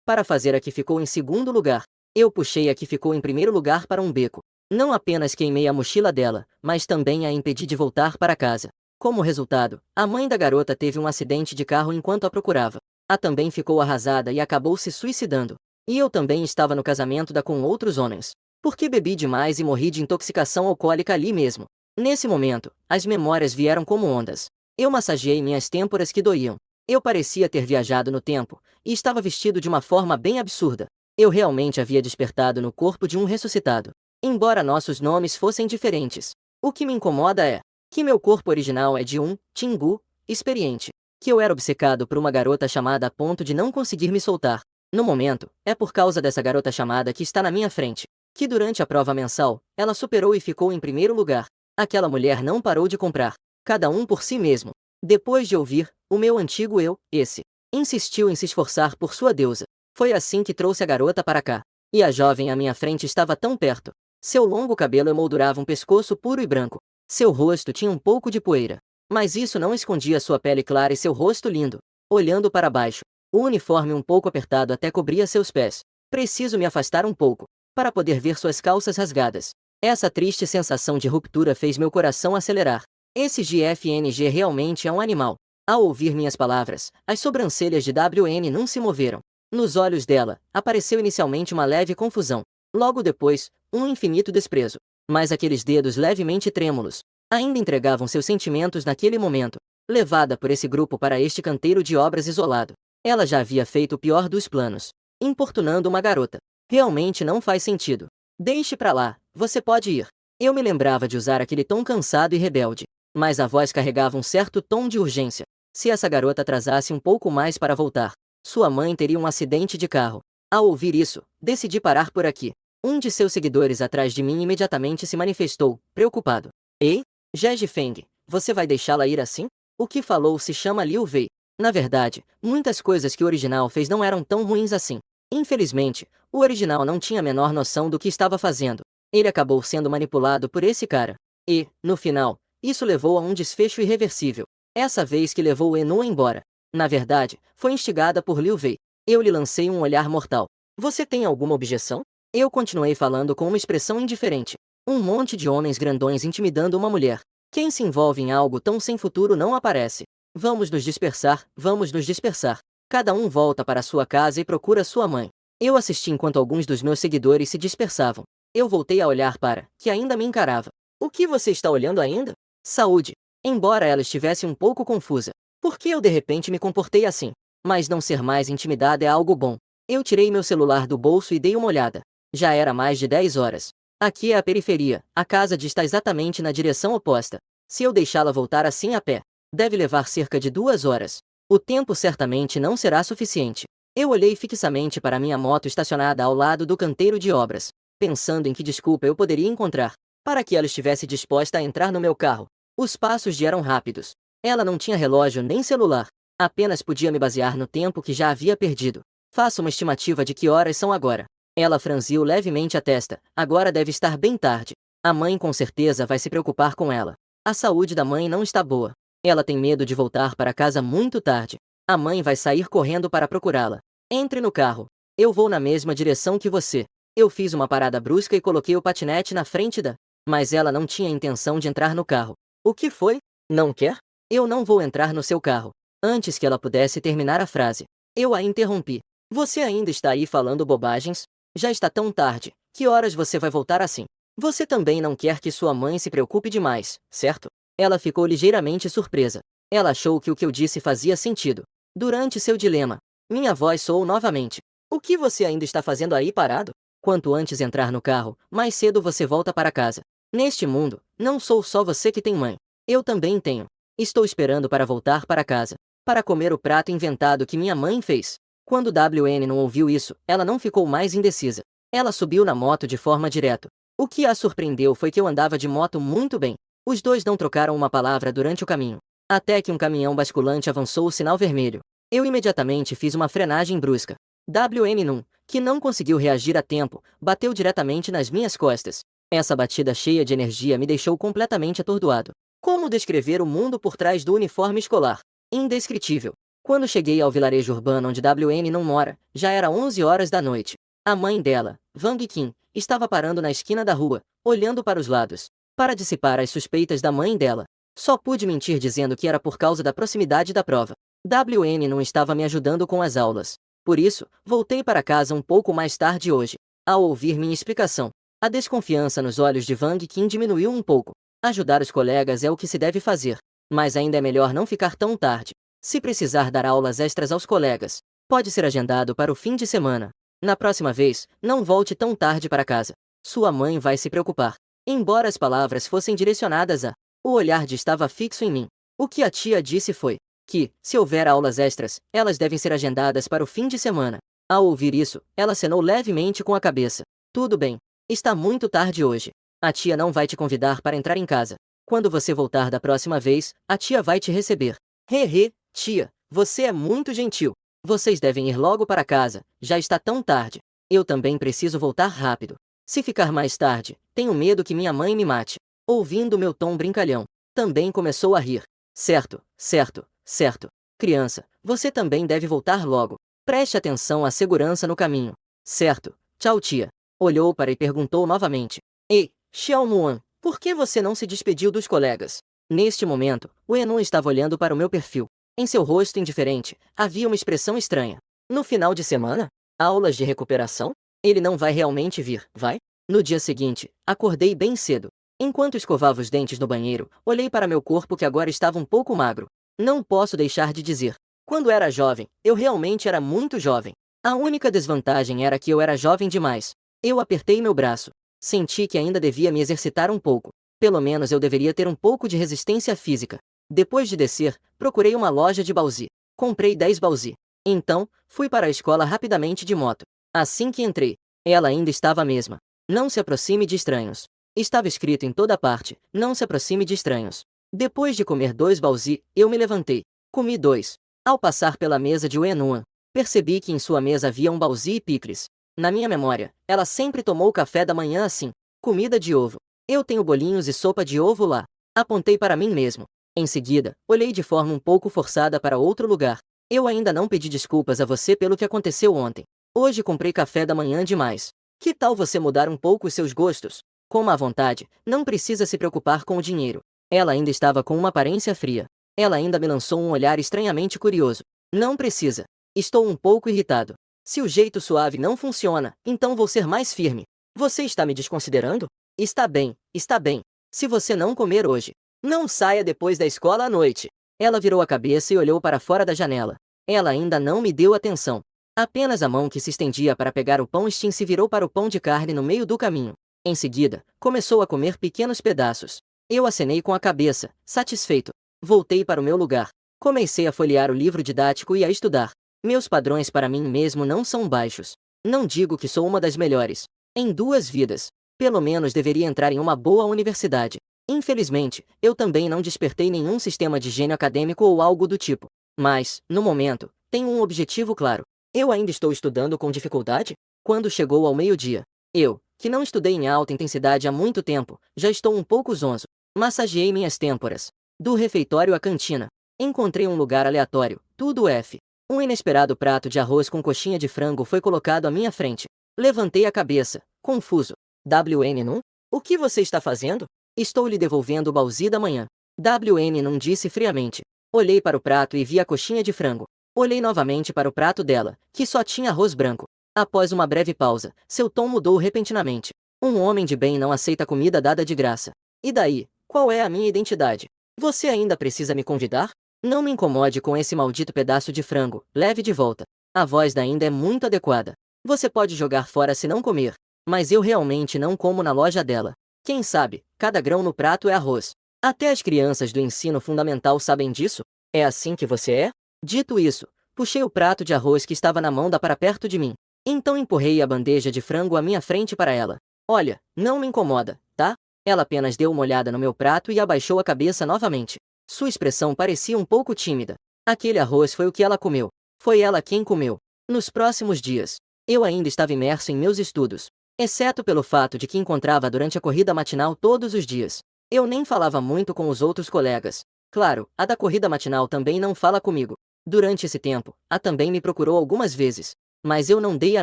Para fazer a que ficou em segundo lugar. Eu puxei a que ficou em primeiro lugar para um beco. Não apenas queimei a mochila dela, mas também a impedi de voltar para casa. Como resultado, a mãe da garota teve um acidente de carro enquanto a procurava. A também ficou arrasada e acabou se suicidando. E eu também estava no casamento com outros homens. Porque bebi demais e morri de intoxicação alcoólica ali mesmo. Nesse momento, as memórias vieram como ondas. Eu massageei minhas têmporas que doíam. Eu parecia ter viajado no tempo, e estava vestido de uma forma bem absurda. Eu realmente havia despertado no corpo de um ressuscitado. Embora nossos nomes fossem diferentes. O que me incomoda é que meu corpo original é de um Tengu experiente. Que eu era obcecado por uma garota chamada a ponto de não conseguir me soltar. No momento, é por causa dessa garota chamada que está na minha frente. Que durante a prova mensal, ela superou e ficou em primeiro lugar. Aquela mulher não parou de comprar. Cada um por si mesmo. Depois de ouvir, o meu antigo eu, esse, insistiu em se esforçar por sua deusa. Foi assim que trouxe a garota para cá. E a jovem à minha frente estava tão perto. Seu longo cabelo emoldurava um pescoço puro e branco. Seu rosto tinha um pouco de poeira. Mas isso não escondia sua pele clara e seu rosto lindo. Olhando para baixo, o uniforme um pouco apertado até cobria seus pés. Preciso me afastar um pouco, para poder ver suas calças rasgadas. Essa triste sensação de ruptura fez meu coração acelerar. Esse GFNG realmente é um animal. Ao ouvir minhas palavras, as sobrancelhas de WN não se moveram. Nos olhos dela, apareceu inicialmente uma leve confusão. Logo depois, um infinito desprezo. Mas aqueles dedos levemente trêmulos ainda entregavam seus sentimentos naquele momento. Levada por esse grupo para este canteiro de obras isolado, ela já havia feito o pior dos planos. Importunando uma garota. Realmente não faz sentido. Deixe pra lá, você pode ir. Eu me lembrava de usar aquele tom cansado e rebelde. Mas a voz carregava um certo tom de urgência. Se essa garota atrasasse um pouco mais para voltar, sua mãe teria um acidente de carro. Ao ouvir isso, decidi parar por aqui. Um de seus seguidores atrás de mim imediatamente se manifestou, preocupado. Ei, Jeje Feng, você vai deixá-la ir assim? O que falou se chama Liu Wei. Na verdade, muitas coisas que o original fez não eram tão ruins assim. Infelizmente, o original não tinha a menor noção do que estava fazendo. Ele acabou sendo manipulado por esse cara. E, no final, isso levou a um desfecho irreversível. Essa vez que levou o Enu embora. Na verdade, foi instigada por Liu Wei. Eu lhe lancei um olhar mortal. Você tem alguma objeção? Eu continuei falando com uma expressão indiferente. Um monte de homens grandões intimidando uma mulher. Quem se envolve em algo tão sem futuro não aparece. Vamos nos dispersar, vamos nos dispersar. Cada um volta para sua casa e procura sua mãe. Eu assisti enquanto alguns dos meus seguidores se dispersavam. Eu voltei a olhar para, que ainda me encarava. O que você está olhando ainda? Saúde. Embora ela estivesse um pouco confusa. Por que eu de repente me comportei assim? Mas não ser mais intimidada é algo bom. Eu tirei meu celular do bolso e dei uma olhada. Já era mais de 10 horas. Aqui é a periferia, a casa está exatamente na direção oposta. Se eu deixá-la voltar assim a pé, deve levar cerca de 2 horas. O tempo certamente não será suficiente. Eu olhei fixamente para minha moto estacionada ao lado do canteiro de obras, pensando em que desculpa eu poderia encontrar, para que ela estivesse disposta a entrar no meu carro. Os passos eram rápidos. Ela não tinha relógio nem celular. Apenas podia me basear no tempo que já havia perdido. Faço uma estimativa de que horas são agora. Ela franziu levemente a testa. Agora deve estar bem tarde. A mãe com certeza vai se preocupar com ela. A saúde da mãe não está boa. Ela tem medo de voltar para casa muito tarde. A mãe vai sair correndo para procurá-la. Entre no carro. Eu vou na mesma direção que você. Eu fiz uma parada brusca e coloquei o patinete na frente da... Mas ela não tinha intenção de entrar no carro. O que foi? Não quer? Eu não vou entrar no seu carro. Antes que ela pudesse terminar a frase, eu a interrompi. Você ainda está aí falando bobagens? Já está tão tarde. Que horas você vai voltar assim? Você também não quer que sua mãe se preocupe demais, certo? Ela ficou ligeiramente surpresa. Ela achou que o que eu disse fazia sentido. Durante seu dilema, minha voz soou novamente. O que você ainda está fazendo aí parado? Quanto antes entrar no carro, mais cedo você volta para casa. Neste mundo, não sou só você que tem mãe. Eu também tenho. Estou esperando para voltar para casa, para comer o prato inventado que minha mãe fez. Quando WN não ouviu isso, ela não ficou mais indecisa. Ela subiu na moto de forma direta. O que a surpreendeu foi que eu andava de moto muito bem. Os dois não trocaram uma palavra durante o caminho. Até que um caminhão basculante avançou o sinal vermelho. Eu imediatamente fiz uma frenagem brusca. WN1, que não conseguiu reagir a tempo, bateu diretamente nas minhas costas. Essa batida cheia de energia me deixou completamente atordoado. Como descrever o mundo por trás do uniforme escolar? Indescritível. Quando cheguei ao vilarejo urbano onde WN não mora, já era 11 horas da noite. A mãe dela, Wang Qin, estava parando na esquina da rua, olhando para os lados. Para dissipar as suspeitas da mãe dela, só pude mentir dizendo que era por causa da proximidade da prova. WN não estava me ajudando com as aulas. Por isso, voltei para casa um pouco mais tarde hoje. Ao ouvir minha explicação, a desconfiança nos olhos de Wang Qin diminuiu um pouco. Ajudar os colegas é o que se deve fazer, mas ainda é melhor não ficar tão tarde. Se precisar dar aulas extras aos colegas, pode ser agendado para o fim de semana. Na próxima vez, não volte tão tarde para casa. Sua mãe vai se preocupar. Embora as palavras fossem direcionadas a, o olhar estava fixo em mim. O que a tia disse foi que, se houver aulas extras, elas devem ser agendadas para o fim de semana. Ao ouvir isso, ela acenou levemente com a cabeça. Tudo bem. Está muito tarde hoje. A tia não vai te convidar para entrar em casa. Quando você voltar da próxima vez, a tia vai te receber. Hehe, tia, você é muito gentil. Vocês devem ir logo para casa, já está tão tarde. Eu também preciso voltar rápido. Se ficar mais tarde, tenho medo que minha mãe me mate. Ouvindo meu tom brincalhão, também começou a rir. Certo, certo, certo. Criança, você também deve voltar logo. Preste atenção à segurança no caminho. Certo, tchau tia. Olhou para e perguntou novamente. Ei, Xiaomuan, por que você não se despediu dos colegas? Neste momento, o Enon estava olhando para o meu perfil. Em seu rosto indiferente, havia uma expressão estranha. No final de semana? Aulas de recuperação? Ele não vai realmente vir, vai? No dia seguinte, acordei bem cedo. Enquanto escovava os dentes no banheiro, olhei para meu corpo que agora estava um pouco magro. Não posso deixar de dizer. Quando era jovem, eu realmente era muito jovem. A única desvantagem era que eu era jovem demais. Eu apertei meu braço. Senti que ainda devia me exercitar um pouco. Pelo menos eu deveria ter um pouco de resistência física. Depois de descer, procurei uma loja de baozi. Comprei 10 baozi. Então, fui para a escola rapidamente de moto. Assim que entrei, ela ainda estava a mesma. Não se aproxime de estranhos. Estava escrito em toda parte, não se aproxime de estranhos. Depois de comer 2 baozi, eu me levantei. Comi 2. Ao passar pela mesa de Wenuan, percebi que em sua mesa havia um baozi e picles. Na minha memória, ela sempre tomou café da manhã assim. Comida de ovo. Eu tenho bolinhos e sopa de ovo lá. Apontei para mim mesmo. Em seguida, olhei de forma um pouco forçada para outro lugar. Eu ainda não pedi desculpas a você pelo que aconteceu ontem. Hoje comprei café da manhã demais. Que tal você mudar um pouco os seus gostos? Coma à vontade, não precisa se preocupar com o dinheiro. Ela ainda estava com uma aparência fria. Ela ainda me lançou um olhar estranhamente curioso. Não precisa. Estou um pouco irritado. Se o jeito suave não funciona, então vou ser mais firme. Você está me desconsiderando? Está bem, está bem. Se você não comer hoje, não saia depois da escola à noite. Ela virou a cabeça e olhou para fora da janela. Ela ainda não me deu atenção. Apenas a mão que se estendia para pegar o pão Steam se virou para o pão de carne no meio do caminho. Em seguida, começou a comer pequenos pedaços. Eu acenei com a cabeça, satisfeito. Voltei para o meu lugar. Comecei a folhear o livro didático e a estudar. Meus padrões para mim mesmo não são baixos. Não digo que sou uma das melhores. Em 2 vidas. Pelo menos deveria entrar em uma boa universidade. Infelizmente, eu também não despertei nenhum sistema de gênio acadêmico ou algo do tipo. Mas, no momento, tenho um objetivo claro. Eu ainda estou estudando com dificuldade? Quando chegou ao meio-dia, eu, que não estudei em alta intensidade há muito tempo, já estou um pouco zonzo. Massageei minhas têmporas. Do refeitório à cantina. Encontrei um lugar aleatório, tudo F. Um inesperado prato de arroz com coxinha de frango foi colocado à minha frente. Levantei a cabeça, confuso. WN não? O que você está fazendo? Estou lhe devolvendo o baozi da manhã. WN não disse friamente. Olhei para o prato e vi a coxinha de frango. Olhei novamente para o prato dela, que só tinha arroz branco. Após uma breve pausa, seu tom mudou repentinamente. Um homem de bem não aceita comida dada de graça. E daí, qual é a minha identidade? Você ainda precisa me convidar? Não me incomode com esse maldito pedaço de frango, leve de volta. A voz da ainda é muito adequada. Você pode jogar fora se não comer. Mas eu realmente não como na loja dela. Quem sabe, cada grão no prato é arroz. Até as crianças do ensino fundamental sabem disso? É assim que você é? Dito isso, puxei o prato de arroz que estava na mão da para perto de mim. Então empurrei a bandeja de frango à minha frente para ela. Olha, não me incomoda, tá? Ela apenas deu uma olhada no meu prato e abaixou a cabeça novamente. Sua expressão parecia um pouco tímida. Aquele arroz foi o que ela comeu. Foi ela quem comeu. Nos próximos dias, eu ainda estava imerso em meus estudos. Exceto pelo fato de que encontrava durante a corrida matinal todos os dias. Eu nem falava muito com os outros colegas. Claro, a da corrida matinal também não fala comigo. Durante esse tempo, a também me procurou algumas vezes, mas eu não dei a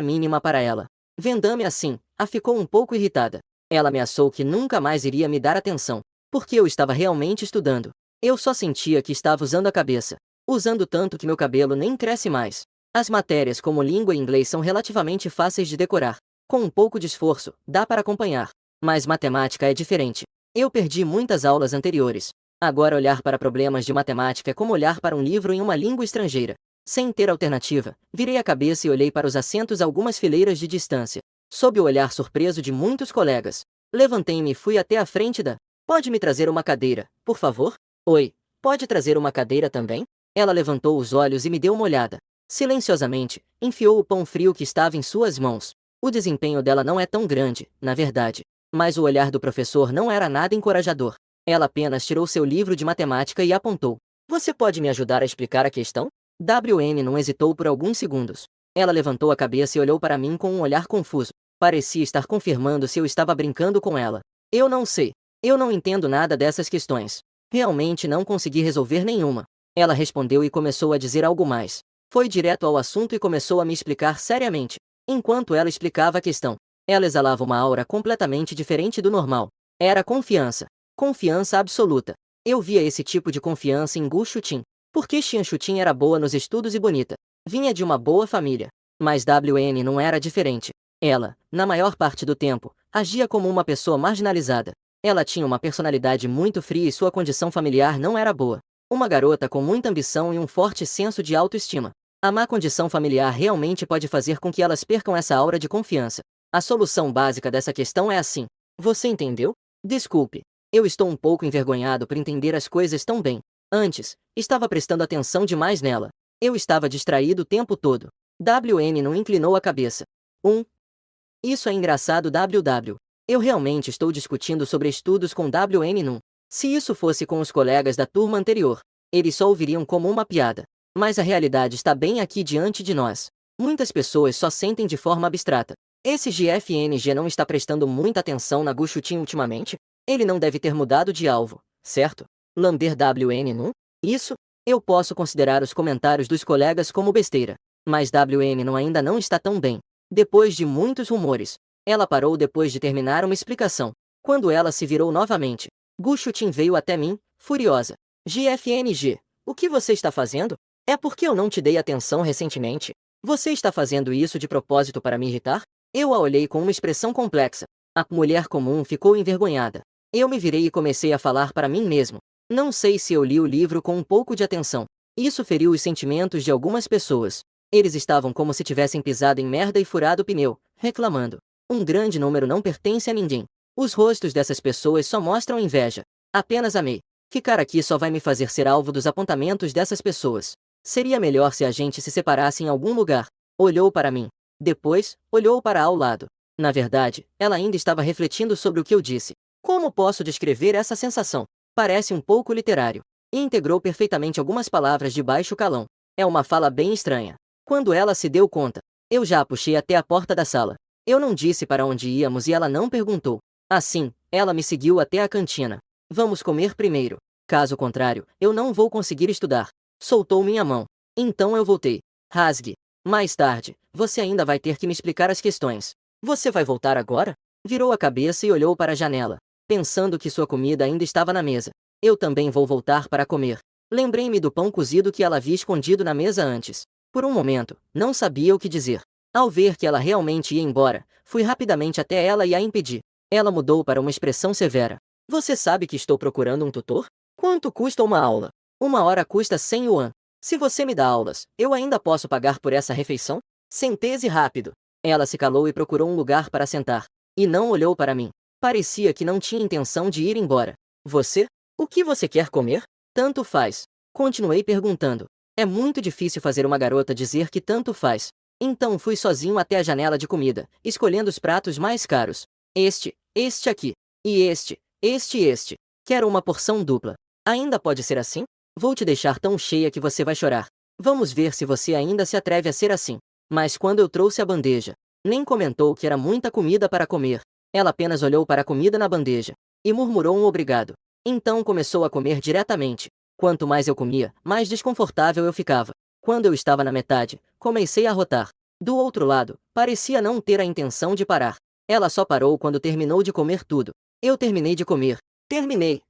mínima para ela. Vendo-me assim, a ficou um pouco irritada. Ela ameaçou que nunca mais iria me dar atenção, porque eu estava realmente estudando. Eu só sentia que estava usando a cabeça, usando tanto que meu cabelo nem cresce mais. As matérias como língua e inglês são relativamente fáceis de decorar. Com um pouco de esforço, dá para acompanhar. Mas matemática é diferente. Eu perdi muitas aulas anteriores. Agora olhar para problemas de matemática é como olhar para um livro em uma língua estrangeira. Sem ter alternativa, virei a cabeça e olhei para os assentos a algumas fileiras de distância. Sob o olhar surpreso de muitos colegas, levantei-me e fui até a frente da... Pode me trazer uma cadeira, por favor? Oi, pode trazer uma cadeira também? Ela levantou os olhos e me deu uma olhada. Silenciosamente, enfiou o pão frio que estava em suas mãos. O desempenho dela não é tão grande, na verdade. Mas o olhar do professor não era nada encorajador. Ela apenas tirou seu livro de matemática e apontou. Você pode me ajudar a explicar a questão? WN não hesitou por alguns segundos. Ela levantou a cabeça e olhou para mim com um olhar confuso. Parecia estar confirmando se eu estava brincando com ela. Eu não sei. Eu não entendo nada dessas questões. Realmente não consegui resolver nenhuma. Ela respondeu e começou a dizer algo mais. Foi direto ao assunto e começou a me explicar seriamente. Enquanto ela explicava a questão, ela exalava uma aura completamente diferente do normal. Era confiança. Confiança absoluta. Eu via esse tipo de confiança em Gu Xutin, porque Xian Xutin era boa nos estudos e bonita. Vinha de uma boa família. Mas WN não era diferente. Ela, na maior parte do tempo, agia como uma pessoa marginalizada. Ela tinha uma personalidade muito fria e sua condição familiar não era boa. Uma garota com muita ambição e um forte senso de autoestima. A má condição familiar realmente pode fazer com que elas percam essa aura de confiança. A solução básica dessa questão é assim. Você entendeu? Desculpe. Eu estou um pouco envergonhado por entender as coisas tão bem. Antes, estava prestando atenção demais nela. Eu estava distraído o tempo todo. WN não inclinou a cabeça. Isso é engraçado WW. Eu realmente estou discutindo sobre estudos com WN num. Se isso fosse com os colegas da turma anterior, eles só ouviriam como uma piada. Mas a realidade está bem aqui diante de nós. Muitas pessoas só sentem de forma abstrata. Esse GFNG não está prestando muita atenção na Gu Xutin ultimamente? Ele não deve ter mudado de alvo, certo? Lamber WN num? Isso? Eu posso considerar os comentários dos colegas como besteira. Mas WN não ainda não está tão bem. Depois de muitos rumores, ela parou depois de terminar uma explicação. Quando ela se virou novamente, Gu Xutin veio até mim, furiosa. GFNG, o que você está fazendo? É porque eu não te dei atenção recentemente? Você está fazendo isso de propósito para me irritar? Eu a olhei com uma expressão complexa. A mulher comum ficou envergonhada. Eu me virei e comecei a falar para mim mesmo. Não sei se eu li o livro com um pouco de atenção. Isso feriu os sentimentos de algumas pessoas. Eles estavam como se tivessem pisado em merda e furado o pneu, reclamando. Um grande número não pertence a ninguém. Os rostos dessas pessoas só mostram inveja. Apenas amei. Ficar aqui só vai me fazer ser alvo dos apontamentos dessas pessoas. Seria melhor se a gente se separasse em algum lugar. Olhou para mim. Depois, olhou para ao lado. Na verdade, ela ainda estava refletindo sobre o que eu disse. Como posso descrever essa sensação? Parece um pouco literário. E integrou perfeitamente algumas palavras de baixo calão. É uma fala bem estranha. Quando ela se deu conta, eu já a puxei até a porta da sala. Eu não disse para onde íamos e ela não perguntou. Assim, ela me seguiu até a cantina. Vamos comer primeiro. Caso contrário, eu não vou conseguir estudar. Soltou minha mão. Então eu voltei. Rasgue. Mais tarde, você ainda vai ter que me explicar as questões. Você vai voltar agora? Virou a cabeça e olhou para a janela, pensando que sua comida ainda estava na mesa. Eu também vou voltar para comer. Lembrei-me do pão cozido que ela havia escondido na mesa antes. Por um momento, não sabia o que dizer. Ao ver que ela realmente ia embora, fui rapidamente até ela e a impedi. Ela mudou para uma expressão severa. Você sabe que estou procurando um tutor? Quanto custa uma aula? Uma hora custa 100 yuan. Se você me dá aulas, eu ainda posso pagar por essa refeição? Senteze rápido. Ela se calou e procurou um lugar para sentar. E não olhou para mim. Parecia que não tinha intenção de ir embora. Você? O que você quer comer? Tanto faz. Continuei perguntando. É muito difícil fazer uma garota dizer que tanto faz. Então fui sozinho até a janela de comida, escolhendo os pratos mais caros. Este aqui. E este. Quero uma porção dupla. Ainda pode ser assim? Vou te deixar tão cheia que você vai chorar. Vamos ver se você ainda se atreve a ser assim. Mas quando eu trouxe a bandeja, nem comentou que era muita comida para comer. Ela apenas olhou para a comida na bandeja e murmurou um obrigado. Então começou a comer diretamente. Quanto mais eu comia, mais desconfortável eu ficava. Quando eu estava na metade, comecei a rotar. Do outro lado, parecia não ter a intenção de parar. Ela só parou quando terminou de comer tudo. Eu terminei de comer. Terminei.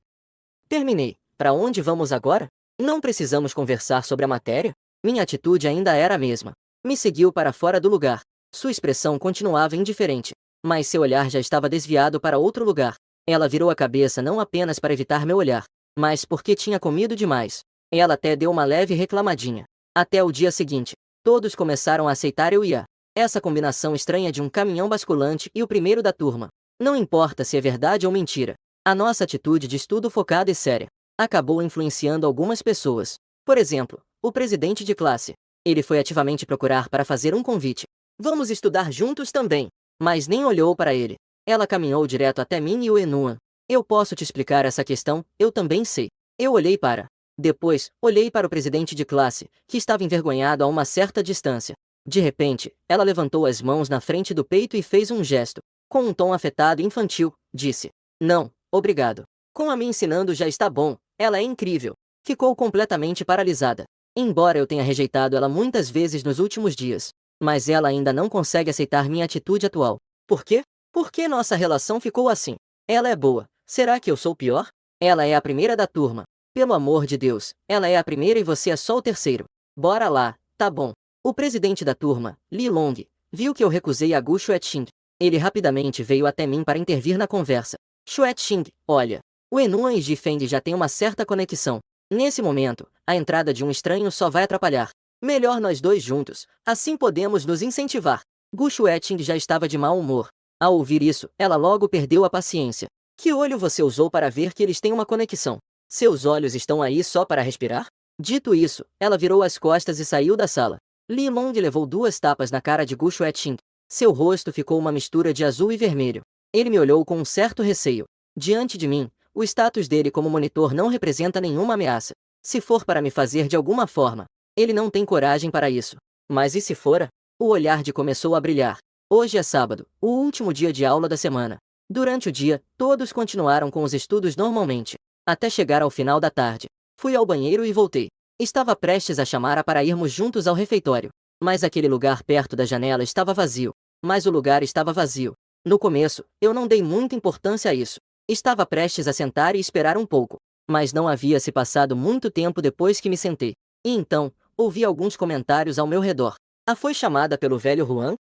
Terminei. Para onde vamos agora? Não precisamos conversar sobre a matéria? Minha atitude ainda era a mesma. Me seguiu para fora do lugar. Sua expressão continuava indiferente, mas seu olhar já estava desviado para outro lugar. Ela virou a cabeça não apenas para evitar meu olhar, mas porque tinha comido demais. Ela até deu uma leve reclamadinha. Até o dia seguinte, todos começaram a aceitar eu e a. Essa combinação estranha de um caminhão basculante e o primeiro da turma. Não importa se é verdade ou mentira. A nossa atitude de estudo focada e séria acabou influenciando algumas pessoas. Por exemplo, o presidente de classe. Ele foi ativamente procurar para fazer um convite. Vamos estudar juntos também. Mas nem olhou para ele. Ela caminhou direto até mim e o Enuan. Eu posso te explicar essa questão, eu também sei. Eu olhei para. Depois, olhei para o presidente de classe, que estava envergonhado a uma certa distância. De repente, ela levantou as mãos na frente do peito e fez um gesto. Com um tom afetado e infantil, disse: Não, obrigado. Com a me ensinando já está bom, ela é incrível. Ficou completamente paralisada. Embora eu tenha rejeitado ela muitas vezes nos últimos dias, mas ela ainda não consegue aceitar minha atitude atual. Por quê? Por que nossa relação ficou assim? Ela é boa. Será que eu sou pior? Ela é a primeira da turma. Pelo amor de Deus, ela é a primeira e você é só o terceiro. Bora lá, tá bom. O presidente da turma, Li Long, viu que eu recusei a Gu Xueqing. Ele rapidamente veio até mim para intervir na conversa. Xueqing, olha. O Enuan e Ji Feng já têm uma certa conexão. Nesse momento, a entrada de um estranho só vai atrapalhar. Melhor nós dois juntos, assim podemos nos incentivar. Gu Xueqing já estava de mau humor. Ao ouvir isso, ela logo perdeu a paciência. Que olho você usou para ver que eles têm uma conexão? Seus olhos estão aí só para respirar? Dito isso, ela virou as costas e saiu da sala. Li Long levou 2 tapas na cara de Gu Xueqing. Seu rosto ficou uma mistura de azul e vermelho. Ele me olhou com um certo receio. Diante de mim, o status dele como monitor não representa nenhuma ameaça. Se for para me fazer de alguma forma, ele não tem coragem para isso. Mas e se fora? O olhar de começou a brilhar. Hoje é sábado, o último dia de aula da semana. Durante o dia, todos continuaram com os estudos normalmente, até chegar ao final da tarde. Fui ao banheiro e voltei. Estava prestes a chamar-a para irmos juntos ao refeitório. Mas aquele lugar perto da janela estava vazio. Mas o lugar estava vazio. No começo, eu não dei muita importância a isso. Estava prestes a sentar e esperar um pouco. Mas não havia se passado muito tempo depois que me sentei. E então, ouvi alguns comentários ao meu redor. A foi chamada pelo velho Juan?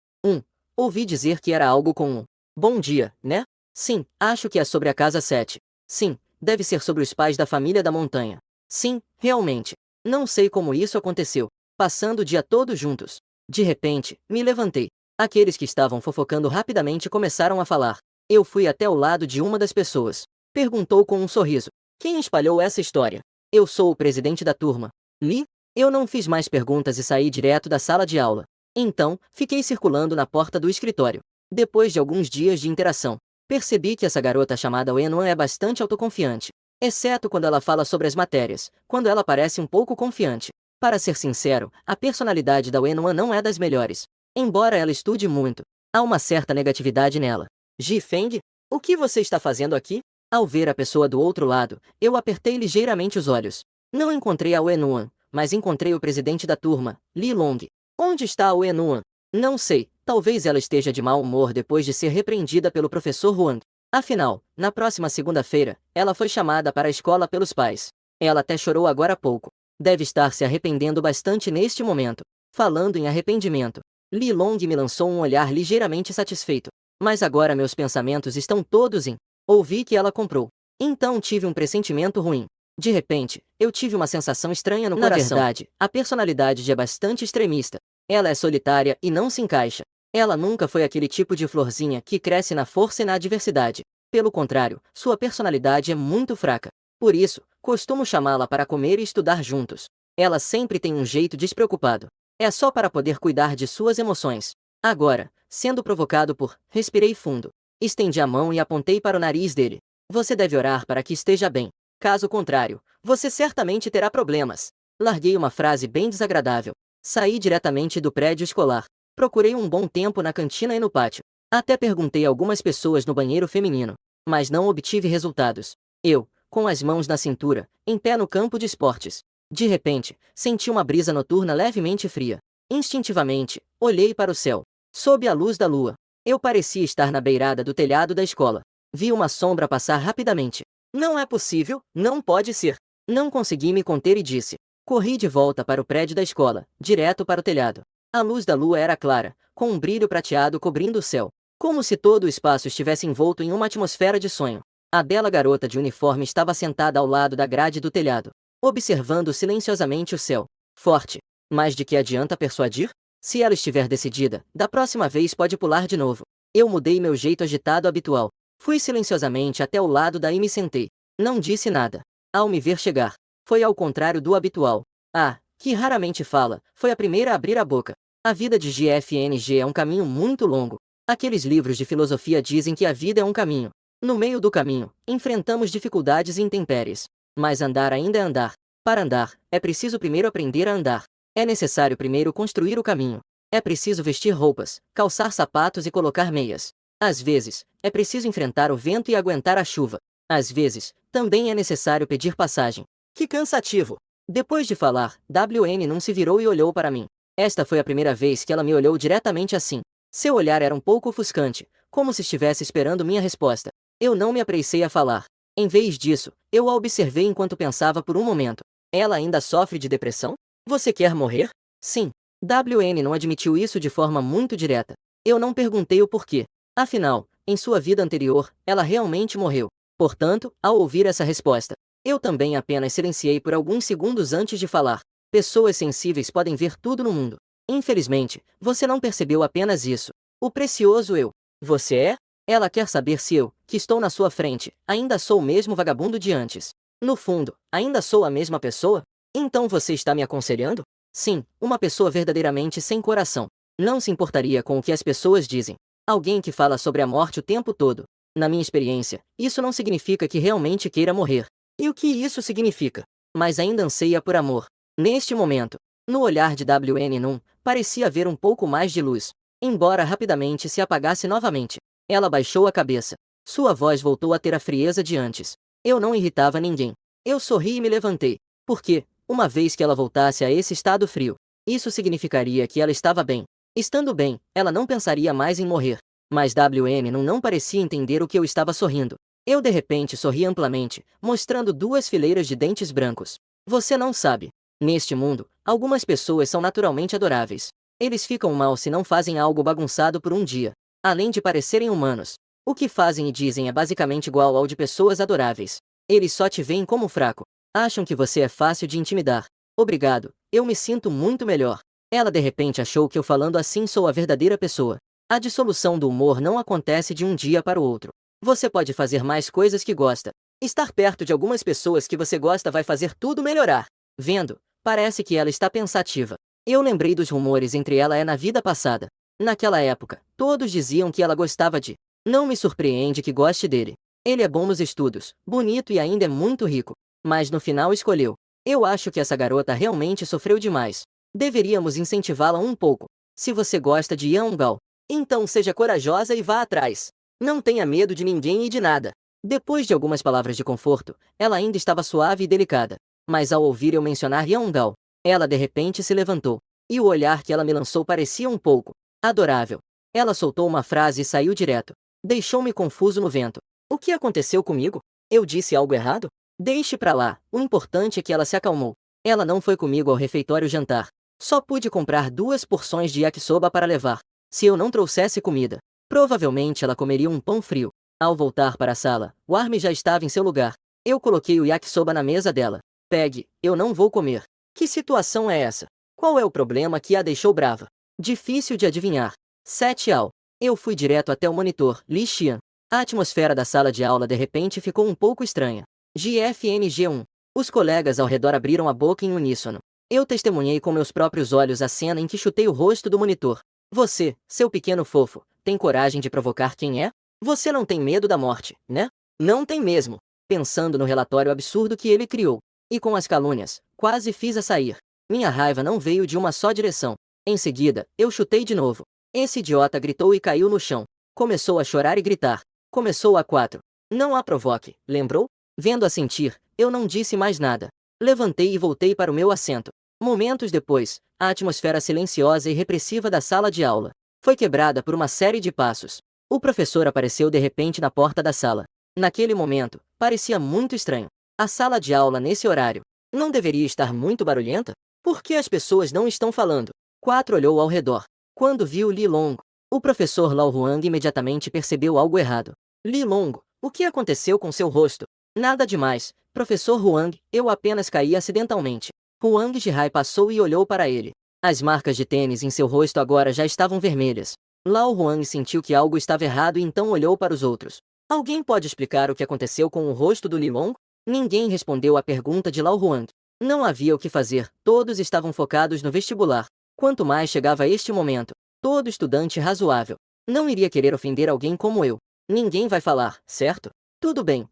Ouvi dizer que era algo com um bom dia, né? Sim, acho que é sobre a casa 7. Sim, deve ser sobre os pais da família da montanha. Sim, realmente. Não sei como isso aconteceu. Passando o dia todo juntos. De repente, me levantei. Aqueles que estavam fofocando rapidamente começaram a falar. Eu fui até o lado de uma das pessoas. Perguntou com um sorriso. Quem espalhou essa história? Eu sou o presidente da turma. Li? Eu não fiz mais perguntas e saí direto da sala de aula. Então, fiquei circulando na porta do escritório. Depois de alguns dias de interação, percebi que essa garota chamada Wenuan é bastante autoconfiante. Exceto quando ela fala sobre as matérias, quando ela parece um pouco confiante. Para ser sincero, a personalidade da Wenuan não é das melhores. Embora ela estude muito, há uma certa negatividade nela. Ji Feng? O que você está fazendo aqui? Ao ver a pessoa do outro lado, eu apertei ligeiramente os olhos. Não encontrei a Wenuan, mas encontrei o presidente da turma, Li Long. Onde está a Wenuan? Não sei, talvez ela esteja de mau humor depois de ser repreendida pelo professor Huang. Afinal, na próxima segunda-feira, ela foi chamada para a escola pelos pais. Ela até chorou agora há pouco. Deve estar se arrependendo bastante neste momento. Falando em arrependimento, Li Long me lançou um olhar ligeiramente satisfeito. Mas agora meus pensamentos estão todos em. Ouvi que ela comprou. Então tive um pressentimento ruim. De repente, eu tive uma sensação estranha no coração. Na verdade, a personalidade de é bastante extremista. Ela é solitária e não se encaixa. Ela nunca foi aquele tipo de florzinha que cresce na força e na adversidade. Pelo contrário, sua personalidade é muito fraca. Por isso, costumo chamá-la para comer e estudar juntos. Ela sempre tem um jeito despreocupado. É só para poder cuidar de suas emoções. Agora, sendo provocado por, respirei fundo. Estendi a mão e apontei para o nariz dele. Você deve orar para que esteja bem. Caso contrário, você certamente terá problemas. Larguei uma frase bem desagradável. Saí diretamente do prédio escolar. Procurei um bom tempo na cantina e no pátio. Até perguntei a algumas pessoas no banheiro feminino. Mas não obtive resultados. Eu, com as mãos na cintura, em pé no campo de esportes, De repente, senti uma brisa noturna levemente fria. Instintivamente, olhei para o céu. Sob a luz da lua, eu parecia estar na beirada do telhado da escola. Vi uma sombra passar rapidamente. Não é possível, não pode ser. Não consegui me conter e disse. Corri de volta para o prédio da escola, direto para o telhado. A luz da lua era clara, com um brilho prateado cobrindo o céu, como se todo o espaço estivesse envolto em uma atmosfera de sonho. A bela garota de uniforme estava sentada ao lado da grade do telhado, observando silenciosamente o céu. Forte. Mas de que adianta persuadir? Se ela estiver decidida, da próxima vez pode pular de novo. Eu mudei meu jeito agitado habitual. Fui silenciosamente até o lado daí e me sentei. Não disse nada. Ao me ver chegar, foi ao contrário do habitual. Ah, que raramente fala, foi a primeira a abrir a boca. A vida de GFNG é um caminho muito longo. Aqueles livros de filosofia dizem que a vida é um caminho. No meio do caminho, enfrentamos dificuldades e intempéries. Mas andar ainda é andar. Para andar, é preciso primeiro aprender a andar. É necessário primeiro construir o caminho. É preciso vestir roupas, calçar sapatos e colocar meias. Às vezes, é preciso enfrentar o vento e aguentar a chuva. Às vezes, também é necessário pedir passagem. Que cansativo! Depois de falar, WN não se virou e olhou para mim. Esta foi a primeira vez que ela me olhou diretamente assim. Seu olhar era um pouco ofuscante, como se estivesse esperando minha resposta. Eu não me apressei a falar. Em vez disso, eu a observei enquanto pensava por um momento. Ela ainda sofre de depressão? Você quer morrer? Sim. WN não admitiu isso de forma muito direta. Eu não perguntei o porquê. Afinal, em sua vida anterior, ela realmente morreu. Portanto, ao ouvir essa resposta, eu também apenas silenciei por alguns segundos antes de falar. Pessoas sensíveis podem ver tudo no mundo. Infelizmente, você não percebeu apenas isso. O precioso eu. Você é? Ela quer saber se eu, que estou na sua frente, ainda sou o mesmo vagabundo de antes. No fundo, ainda sou a mesma pessoa? Então você está me aconselhando? Sim, uma pessoa verdadeiramente sem coração. Não se importaria com o que as pessoas dizem. Alguém que fala sobre a morte o tempo todo. Na minha experiência, isso não significa que realmente queira morrer. E o que isso significa? Mas ainda anseia por amor. Neste momento, no olhar de WN Num, parecia haver um pouco mais de luz, embora rapidamente se apagasse novamente. Ela baixou a cabeça. Sua voz voltou a ter a frieza de antes. Eu não irritava ninguém. Eu sorri e me levantei. Porque, uma vez que ela voltasse a esse estado frio, isso significaria que ela estava bem. Estando bem, ela não pensaria mais em morrer. Mas WN não parecia entender o que eu estava sorrindo. Eu de repente sorri amplamente, mostrando duas fileiras de dentes brancos. Você não sabe. Neste mundo, algumas pessoas são naturalmente adoráveis. Eles ficam mal se não fazem algo bagunçado por um dia. Além de parecerem humanos, o que fazem e dizem é basicamente igual ao de pessoas adoráveis. Eles só te veem como fraco. Acham que você é fácil de intimidar. Obrigado, eu me sinto muito melhor. Ela de repente achou que eu falando assim sou a verdadeira pessoa. A dissolução do humor não acontece de um dia para o outro. Você pode fazer mais coisas que gosta. Estar perto de algumas pessoas que você gosta vai fazer tudo melhorar. Vendo, parece que ela está pensativa. Eu lembrei dos rumores entre ela e na vida passada. Naquela época, todos diziam que ela gostava de. Não me surpreende que goste dele. Ele é bom nos estudos, bonito e ainda é muito rico. Mas no final escolheu. Eu acho que essa garota realmente sofreu demais. Deveríamos incentivá-la um pouco. Se você gosta de Yeongal, então seja corajosa e vá atrás. Não tenha medo de ninguém e de nada. Depois de algumas palavras de conforto, ela ainda estava suave e delicada. Mas ao ouvir eu mencionar Yeongal, ela de repente se levantou. E o olhar que ela me lançou parecia um pouco adorável. Ela soltou uma frase e saiu direto. Deixou-me confuso no vento. O que aconteceu comigo? Eu disse algo errado? Deixe pra lá, o importante é que ela se acalmou. Ela não foi comigo ao refeitório jantar. Só pude comprar 2 porções de yakisoba para levar. Se eu não trouxesse comida, provavelmente ela comeria um pão frio. Ao voltar para a sala, o Army já estava em seu lugar. Eu coloquei o yakisoba na mesa dela. Pegue, eu não vou comer. Que situação é essa? Qual é o problema que a deixou brava? Difícil de adivinhar. 7 ao. Eu fui direto até o monitor, Li Xian. A atmosfera da sala de aula de repente ficou um pouco estranha. GFNG1. Os colegas ao redor abriram a boca em uníssono. Eu testemunhei com meus próprios olhos a cena em que chutei o rosto do monitor. Você, seu pequeno fofo, tem coragem de provocar quem é? Você não tem medo da morte, né? Não tem mesmo. Pensando no relatório absurdo que ele criou. E com as calúnias, quase fiz-a sair. Minha raiva não veio de uma só direção. Em seguida, eu chutei de novo. Esse idiota gritou e caiu no chão. Começou a chorar e gritar. Começou a 4. Não a provoque, lembrou? Vendo-a sentir, eu não disse mais nada. Levantei e voltei para o meu assento. Momentos depois, a atmosfera silenciosa e repressiva da sala de aula foi quebrada por uma série de passos. O professor apareceu de repente na porta da sala. Naquele momento, parecia muito estranho. A sala de aula nesse horário não deveria estar muito barulhenta? Por que as pessoas não estão falando? 4 olhou ao redor. Quando viu Li Long, o professor Lao Huang imediatamente percebeu algo errado. Li Long, o que aconteceu com seu rosto? Nada demais, professor Huang, eu apenas caí acidentalmente. Huang Jihai passou e olhou para ele. As marcas de tênis em seu rosto agora já estavam vermelhas. Lao Huang sentiu que algo estava errado e então olhou para os outros. Alguém pode explicar o que aconteceu com o rosto do Li Long? Ninguém respondeu à pergunta de Lao Huang. Não havia o que fazer, todos estavam focados no vestibular. Quanto mais chegava este momento, todo estudante razoável não iria querer ofender alguém como eu. Ninguém vai falar, certo? Tudo bem,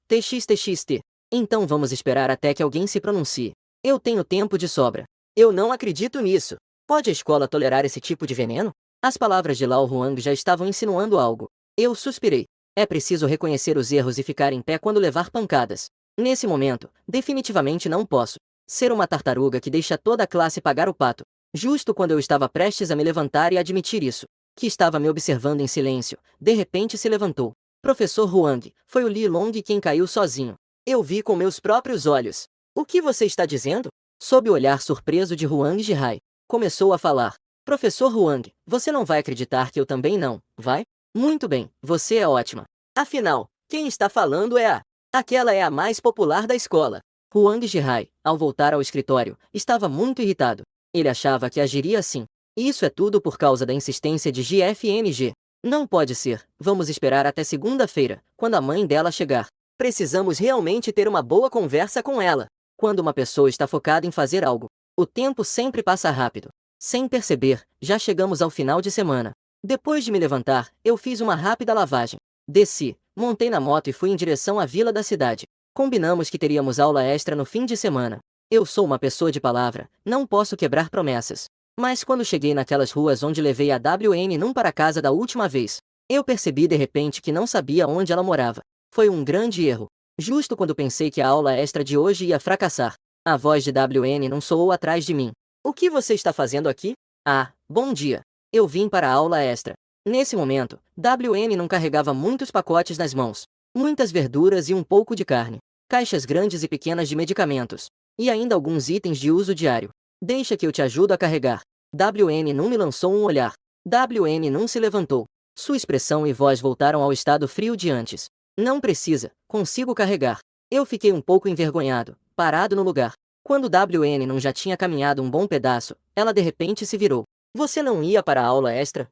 txtxt. Então vamos esperar até que alguém se pronuncie. Eu tenho tempo de sobra. Eu não acredito nisso. Pode a escola tolerar esse tipo de veneno? As palavras de Lao Huang já estavam insinuando algo. Eu suspirei. É preciso reconhecer os erros e ficar em pé quando levar pancadas. Nesse momento, definitivamente não posso ser uma tartaruga que deixa toda a classe pagar o pato. Justo quando eu estava prestes a me levantar e admitir isso, que estava me observando em silêncio, de repente se levantou. Professor Huang, foi o Li Long quem caiu sozinho. Eu vi com meus próprios olhos. O que você está dizendo? Sob o olhar surpreso de Huang Jihai, começou a falar. Professor Huang, você não vai acreditar que eu também não, vai? Muito bem, você é ótima. Afinal, quem está falando é a... Aquela é a mais popular da escola. Huang Jihai, ao voltar ao escritório, estava muito irritado. Ele achava que agiria assim. Isso é tudo por causa da insistência de GFNG. Não pode ser, vamos esperar até segunda-feira, quando a mãe dela chegar. Precisamos realmente ter uma boa conversa com ela. Quando uma pessoa está focada em fazer algo, o tempo sempre passa rápido. Sem perceber, já chegamos ao final de semana. Depois de me levantar, eu fiz uma rápida lavagem. Desci, montei na moto e fui em direção à vila da cidade. Combinamos que teríamos aula extra no fim de semana. Eu sou uma pessoa de palavra, não posso quebrar promessas. Mas quando cheguei naquelas ruas onde levei a WN Num para casa da última vez, eu percebi de repente que não sabia onde ela morava. Foi um grande erro. Justo quando pensei que a aula extra de hoje ia fracassar, a voz de WN Num soou atrás de mim. O que você está fazendo aqui? Ah, bom dia. Eu vim para a aula extra. Nesse momento, WN Num carregava muitos pacotes nas mãos. Muitas verduras e um pouco de carne. Caixas grandes e pequenas de medicamentos. E ainda alguns itens de uso diário. Deixa que eu te ajudo a carregar. WN Num me lançou um olhar. WN Num se levantou. Sua expressão e voz voltaram ao estado frio de antes. Não precisa, consigo carregar. Eu fiquei um pouco envergonhado, parado no lugar. Quando WN Num já tinha caminhado um bom pedaço, ela de repente se virou. Você não ia para a aula extra?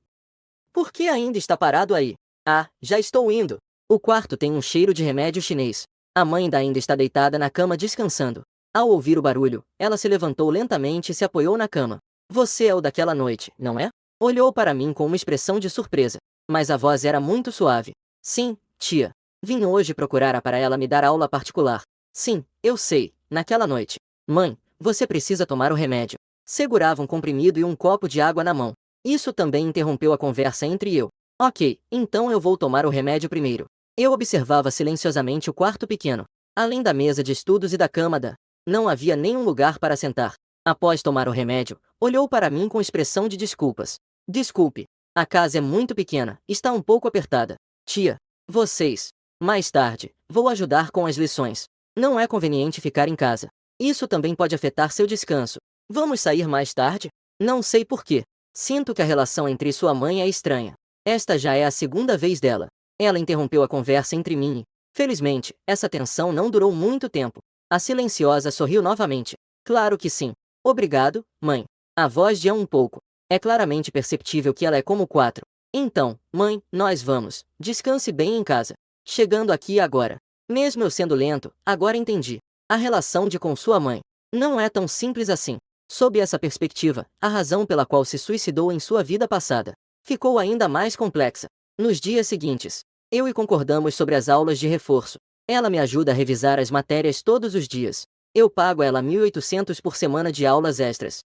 Por que ainda está parado aí? Ah, já estou indo. O quarto tem um cheiro de remédio chinês. A mãe da ainda está deitada na cama descansando. Ao ouvir o barulho, ela se levantou lentamente e se apoiou na cama. Você é o daquela noite, não é? Olhou para mim com uma expressão de surpresa. Mas a voz era muito suave. Sim, tia. Vim hoje procurar para ela me dar aula particular. Sim, eu sei, naquela noite. Mãe, você precisa tomar o remédio. Segurava um comprimido e um copo de água na mão. Isso também interrompeu a conversa entre eu. Ok, então eu vou tomar o remédio primeiro. Eu observava silenciosamente o quarto pequeno. Além da mesa de estudos e da cama não havia nenhum lugar para sentar. Após tomar o remédio, olhou para mim com expressão de desculpas. Desculpe. A casa é muito pequena, está um pouco apertada. Tia, vocês. Mais tarde, vou ajudar com as lições. Não é conveniente ficar em casa. Isso também pode afetar seu descanso. Vamos sair mais tarde? Não sei por quê. Sinto que a relação entre sua mãe é estranha. Esta já é a segunda vez dela. Ela interrompeu a conversa entre mim e, felizmente, essa tensão não durou muito tempo. A silenciosa sorriu novamente. Claro que sim. Obrigado, mãe. A voz de um pouco. É claramente perceptível que ela é como 4. Então, mãe, nós vamos. Descanse bem em casa. Chegando aqui agora. Mesmo eu sendo lento, agora entendi. A relação de com sua mãe não é tão simples assim. Sob essa perspectiva, a razão pela qual se suicidou em sua vida passada ficou ainda mais complexa. Nos dias seguintes, eu e concordamos sobre as aulas de reforço. Ela me ajuda a revisar as matérias todos os dias. Eu pago a ela 1.800 por semana de aulas extras.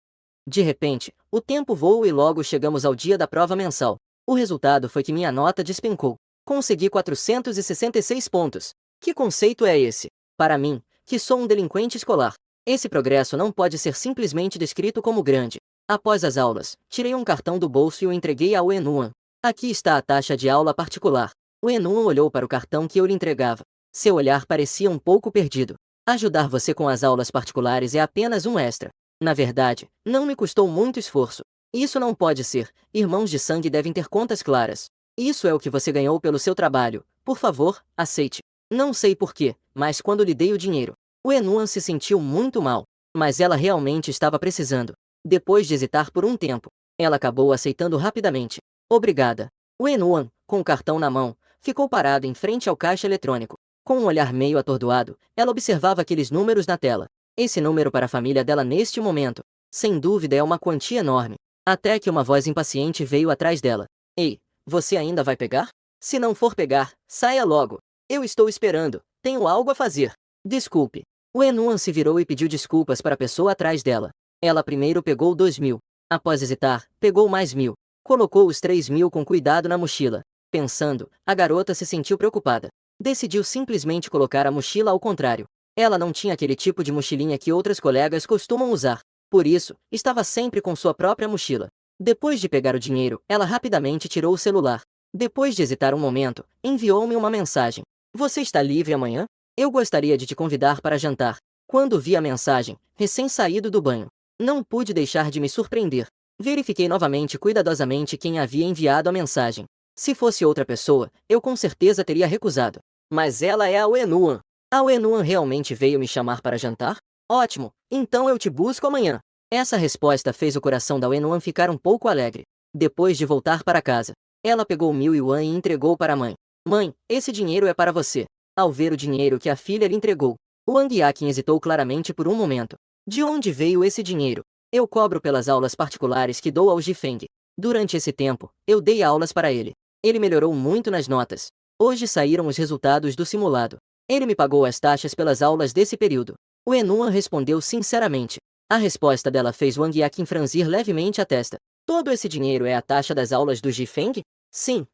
De repente, o tempo voa e logo chegamos ao dia da prova mensal. O resultado foi que minha nota despencou. Consegui 466 pontos. Que conceito é esse? Para mim, que sou um delinquente escolar. Esse progresso não pode ser simplesmente descrito como grande. Após as aulas, tirei um cartão do bolso e o entreguei ao Enuan. Aqui está a taxa de aula particular. O Enuan olhou para o cartão que eu lhe entregava. Seu olhar parecia um pouco perdido. Ajudar você com as aulas particulares é apenas um extra. Na verdade, não me custou muito esforço. Isso não pode ser. Irmãos de sangue devem ter contas claras. Isso é o que você ganhou pelo seu trabalho. Por favor, aceite. Não sei porquê, mas quando lhe dei o dinheiro, o Enuan se sentiu muito mal. Mas ela realmente estava precisando. Depois de hesitar por um tempo, ela acabou aceitando rapidamente. Obrigada. O Enuan, com o cartão na mão, ficou parado em frente ao caixa eletrônico. Com um olhar meio atordoado, ela observava aqueles números na tela. Esse número para a família dela neste momento, sem dúvida é uma quantia enorme. Até que uma voz impaciente veio atrás dela. Ei, você ainda vai pegar? Se não for pegar, saia logo. Eu estou esperando, tenho algo a fazer. Desculpe. O Enuan se virou e pediu desculpas para a pessoa atrás dela. Ela primeiro pegou 2.000. Após hesitar, pegou mais 1.000. Colocou os 3.000 com cuidado na mochila. Pensando, a garota se sentiu preocupada. Decidiu simplesmente colocar a mochila ao contrário. Ela não tinha aquele tipo de mochilinha que outras colegas costumam usar. Por isso, estava sempre com sua própria mochila. Depois de pegar o dinheiro, ela rapidamente tirou o celular. Depois de hesitar um momento, enviou-me uma mensagem. Você está livre amanhã? Eu gostaria de te convidar para jantar. Quando vi a mensagem, recém-saído do banho, não pude deixar de me surpreender. Verifiquei novamente cuidadosamente quem havia enviado a mensagem. Se fosse outra pessoa, eu com certeza teria recusado. Mas ela é a Enuan. A Enuan realmente veio me chamar para jantar? Ótimo, então eu te busco amanhã. Essa resposta fez o coração da Enuan ficar um pouco alegre. Depois de voltar para casa, ela pegou 1.000 yuan e entregou para a mãe. Mãe, esse dinheiro é para você. Ao ver o dinheiro que a filha lhe entregou, Wang Yaqin hesitou claramente por um momento. De onde veio esse dinheiro? Eu cobro pelas aulas particulares que dou ao Jifeng. Durante esse tempo, eu dei aulas para ele. Ele melhorou muito nas notas. Hoje saíram os resultados do simulado. Ele me pagou as taxas pelas aulas desse período. O Enuan respondeu sinceramente. A resposta dela fez Wang Yaqin franzir levemente a testa. Todo esse dinheiro é a taxa das aulas do Jifeng? Sim.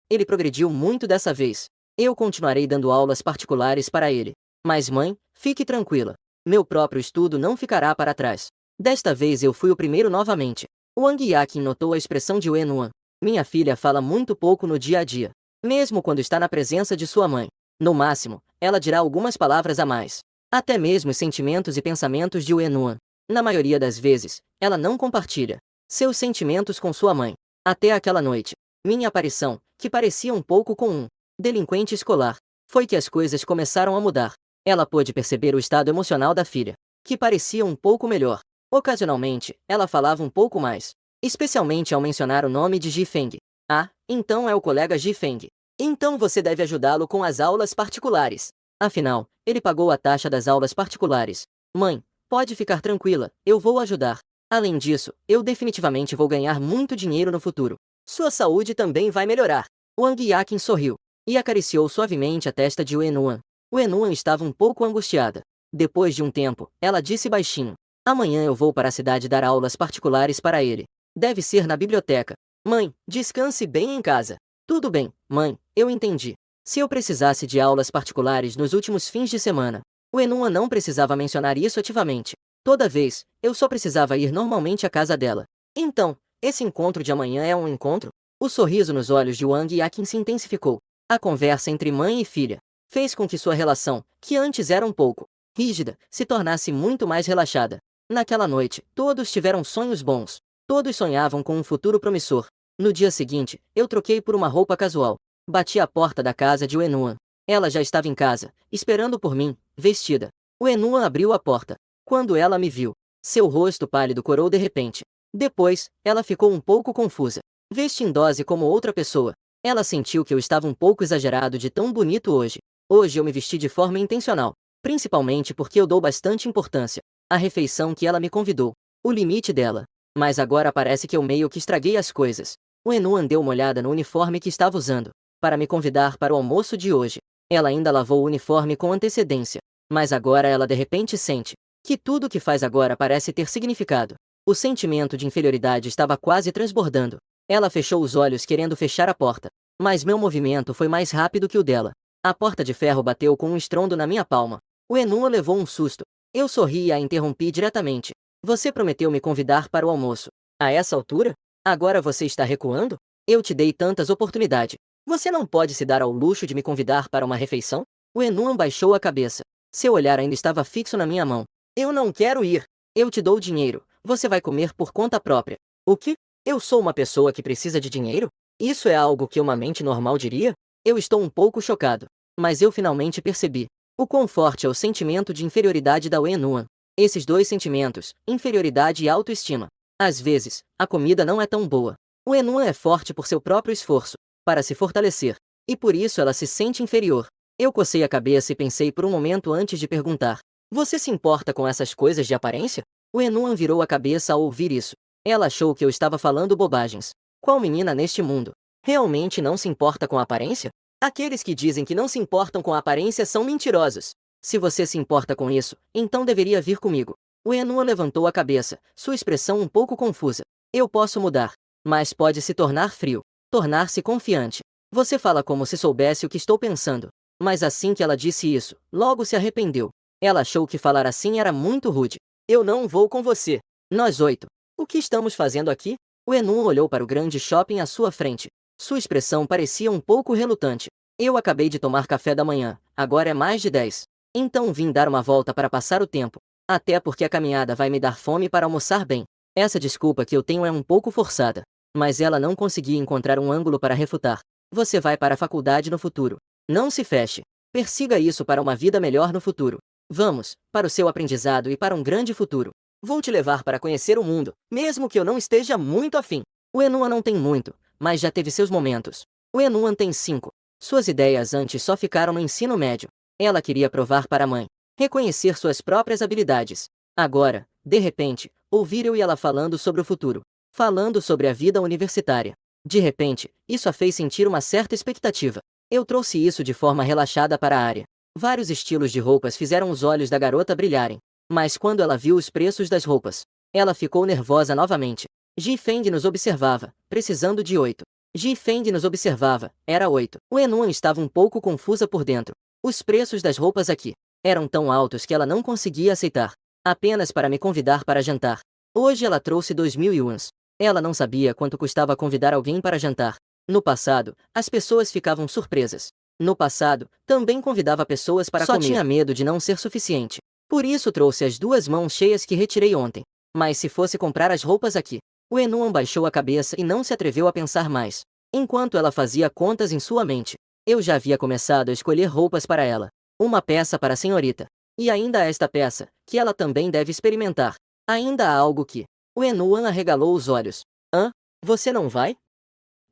Ele progrediu muito dessa vez. Eu continuarei dando aulas particulares para ele. Mas mãe, fique tranquila. Meu próprio estudo não ficará para trás. Desta vez eu fui o primeiro novamente. Wang Yaqin notou a expressão de Enuan. Minha filha fala muito pouco no dia a dia. Mesmo quando está na presença de sua mãe. No máximo, ela dirá algumas palavras a mais. Até mesmo os sentimentos e pensamentos de Enuan. Na maioria das vezes, ela não compartilha seus sentimentos com sua mãe. Até aquela noite, minha aparição, que parecia um pouco com um delinquente escolar, foi que as coisas começaram a mudar. Ela pôde perceber o estado emocional da filha, que parecia um pouco melhor. Ocasionalmente, ela falava um pouco mais, especialmente ao mencionar o nome de Jifeng. Ah, então é o colega Jifeng. Então você deve ajudá-lo com as aulas particulares. Afinal, ele pagou a taxa das aulas particulares. Mãe, pode ficar tranquila, eu vou ajudar. Além disso, eu definitivamente vou ganhar muito dinheiro no futuro. Sua saúde também vai melhorar. Wang Yaqin sorriu e acariciou suavemente a testa de Enuan. Enuan estava um pouco angustiada. Depois de um tempo, ela disse baixinho. Amanhã eu vou para a cidade dar aulas particulares para ele. Deve ser na biblioteca. Mãe, descanse bem em casa. Tudo bem, mãe, eu entendi. Se eu precisasse de aulas particulares nos últimos fins de semana, o Enuan não precisava mencionar isso ativamente. Toda vez, eu só precisava ir normalmente à casa dela. Então, esse encontro de amanhã é um encontro? O sorriso nos olhos de Wang Yaqin se intensificou. A conversa entre mãe e filha fez com que sua relação, que antes era um pouco rígida, se tornasse muito mais relaxada. Naquela noite, todos tiveram sonhos bons. Todos sonhavam com um futuro promissor. No dia seguinte, eu troquei por uma roupa casual. Bati à porta da casa de Enuan. Ela já estava em casa, esperando por mim, vestida. O Enuan abriu a porta. Quando ela me viu, seu rosto pálido corou de repente. Depois, ela ficou um pouco confusa. Vestindose como outra pessoa. Ela sentiu que eu estava um pouco exagerado de tão bonito hoje. Hoje eu me vesti de forma intencional. Principalmente porque eu dou bastante importância à refeição que ela me convidou. O limite dela. Mas agora parece que eu meio que estraguei as coisas. O Enuan deu uma olhada no uniforme que estava usando para me convidar para o almoço de hoje. Ela ainda lavou o uniforme com antecedência. Mas agora ela de repente sente que tudo o que faz agora parece ter significado. O sentimento de inferioridade estava quase transbordando. Ela fechou os olhos querendo fechar a porta. Mas meu movimento foi mais rápido que o dela. A porta de ferro bateu com um estrondo na minha palma. O Enuma levou um susto. Eu sorri e a interrompi diretamente. Você prometeu me convidar para o almoço. A essa altura? Agora você está recuando? Eu te dei tantas oportunidades. Você não pode se dar ao luxo de me convidar para uma refeição? O Enuma baixou a cabeça. Seu olhar ainda estava fixo na minha mão. Eu não quero ir. Eu te dou dinheiro. Você vai comer por conta própria. O quê? Eu sou uma pessoa que precisa de dinheiro? Isso é algo que uma mente normal diria? Eu estou um pouco chocado. Mas eu finalmente percebi. O quão forte é o sentimento de inferioridade da Wenun. Esses dois sentimentos, inferioridade e autoestima. Às vezes, a comida não é tão boa. O Wenun é forte por seu próprio esforço, para se fortalecer. E por isso ela se sente inferior. Eu cocei a cabeça e pensei por um momento antes de perguntar. Você se importa com essas coisas de aparência? O Wenun virou a cabeça ao ouvir isso. Ela achou que eu estava falando bobagens. Qual menina neste mundo realmente não se importa com a aparência? Aqueles que dizem que não se importam com a aparência são mentirosos. Se você se importa com isso, então deveria vir comigo. O Enua levantou a cabeça, sua expressão um pouco confusa. Eu posso mudar, mas pode se tornar frio, tornar-se confiante. Você fala como se soubesse o que estou pensando. Mas assim que ela disse isso, logo se arrependeu. Ela achou que falar assim era muito rude. Eu não vou com você. Nós 8. O que estamos fazendo aqui? O Enua olhou para o grande shopping à sua frente. Sua expressão parecia um pouco relutante. Eu acabei de tomar café da manhã, agora é mais de 10. Então vim dar uma volta para passar o tempo. Até porque a caminhada vai me dar fome para almoçar bem. Essa desculpa que eu tenho é um pouco forçada. Mas ela não conseguia encontrar um ângulo para refutar. Você vai para a faculdade no futuro. Não se feche. Persiga isso para uma vida melhor no futuro. Vamos, para o seu aprendizado e para um grande futuro. Vou te levar para conhecer o mundo, mesmo que eu não esteja muito afim. O Enua não tem muito, mas já teve seus momentos. O Enuan tem 5. Suas ideias antes só ficaram no ensino médio. Ela queria provar para a mãe, reconhecer suas próprias habilidades. Agora, de repente, ouvir eu e ela falando sobre o futuro, falando sobre a vida universitária. De repente, isso a fez sentir uma certa expectativa. Eu trouxe isso de forma relaxada para a área. Vários estilos de roupas fizeram os olhos da garota brilharem. Mas quando ela viu os preços das roupas, ela ficou nervosa novamente. Ji Feng nos observava, precisando de 8. Ji Feng nos observava, era 8. O Enuan estava um pouco confusa por dentro. Os preços das roupas aqui eram tão altos que ela não conseguia aceitar. Apenas para me convidar para jantar. Hoje ela trouxe 2.000 yuans. Ela não sabia quanto custava convidar alguém para jantar. No passado, as pessoas ficavam surpresas. No passado, também convidava pessoas para comer. Só tinha medo de não ser suficiente. Por isso trouxe as 2 mãos cheias que retirei ontem. Mas se fosse comprar as roupas aqui, o Enuan baixou a cabeça e não se atreveu a pensar mais. Enquanto ela fazia contas em sua mente, eu já havia começado a escolher roupas para ela. Uma peça para a senhorita. E ainda esta peça, que ela também deve experimentar. Ainda há algo que... O Enuan arregalou os olhos. Hã? Você não vai?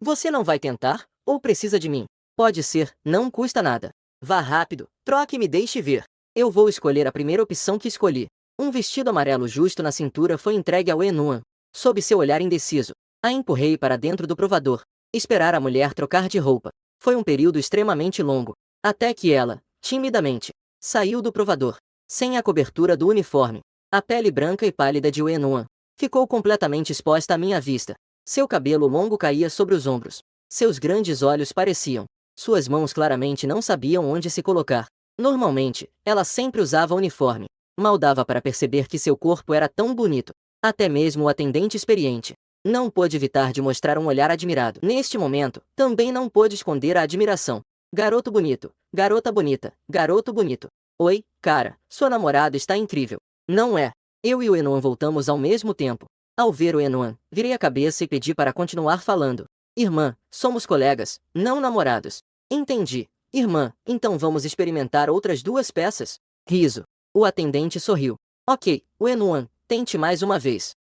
Você não vai tentar? Ou precisa de mim? Pode ser, não custa nada. Vá rápido, troque e me deixe ver. Eu vou escolher a primeira opção que escolhi. Um vestido amarelo justo na cintura foi entregue ao Enuan. Sob seu olhar indeciso, a empurrei para dentro do provador. Esperar a mulher trocar de roupa. Foi um período extremamente longo. Até que ela, timidamente, saiu do provador. Sem a cobertura do uniforme. A pele branca e pálida de Enuan ficou completamente exposta à minha vista. Seu cabelo longo caía sobre os ombros. Seus grandes olhos pareciam. Suas mãos claramente não sabiam onde se colocar. Normalmente, ela sempre usava uniforme. Mal dava para perceber que seu corpo era tão bonito. Até mesmo o atendente experiente não pôde evitar de mostrar um olhar admirado. Neste momento, também não pôde esconder a admiração. Garoto bonito, garota bonita, garoto bonito. Oi, cara, sua namorada está incrível. Não é? Eu e o Enuan voltamos ao mesmo tempo. Ao ver o Enuan, virei a cabeça e pedi para continuar falando. Irmã, somos colegas, não namorados. Entendi. Irmã, então vamos experimentar outras 2 peças? Riso. O atendente sorriu. Ok, o Enuan, tente mais uma vez.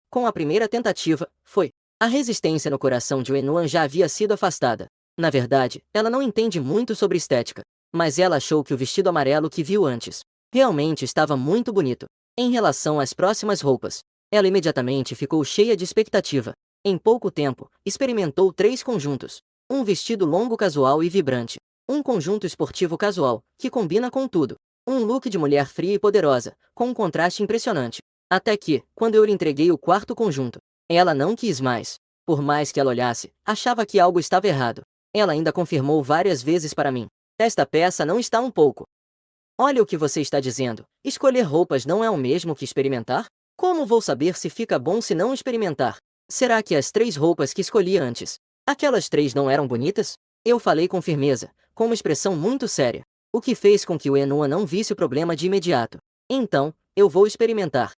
Com a primeira tentativa, foi. A resistência no coração de Enuan já havia sido afastada. Na verdade, ela não entende muito sobre estética. Mas ela achou que o vestido amarelo que viu antes realmente estava muito bonito. Em relação às próximas roupas, ela imediatamente ficou cheia de expectativa. Em pouco tempo, experimentou 3 conjuntos. Um vestido longo casual e vibrante. Um conjunto esportivo casual, que combina com tudo. Um look de mulher fria e poderosa, com um contraste impressionante. Até que, quando eu lhe entreguei o 4º conjunto, ela não quis mais. Por mais que ela olhasse, achava que algo estava errado. Ela ainda confirmou várias vezes para mim. Esta peça não está um pouco Olha o que você está dizendo. Escolher roupas não é o mesmo que experimentar? Como vou saber se fica bom se não experimentar? Será que as 3 roupas que escolhi antes, aquelas 3 não eram bonitas? Eu falei com firmeza, com uma expressão muito séria, o que fez com que o Enua não visse o problema de imediato. Então, eu vou experimentar.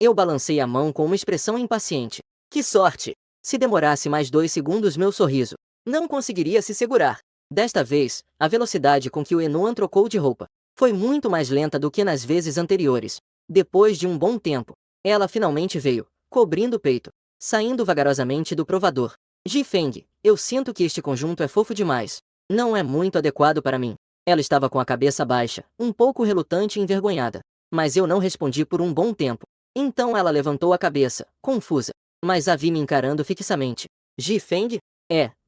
Eu balancei a mão com uma expressão impaciente. Que sorte! Se demorasse mais 2 segundos, meu sorriso não conseguiria se segurar. Desta vez, a velocidade com que o Enuan trocou de roupa foi muito mais lenta do que nas vezes anteriores. Depois de um bom tempo, ela finalmente veio, cobrindo o peito, saindo vagarosamente do provador. Ji-Feng, eu sinto que este conjunto é fofo demais. Não é muito adequado para mim. Ela estava com a cabeça baixa, um pouco relutante e envergonhada. Mas eu não respondi por um bom tempo. Então ela levantou a cabeça, confusa, mas a vi me encarando fixamente. Ji-Feng?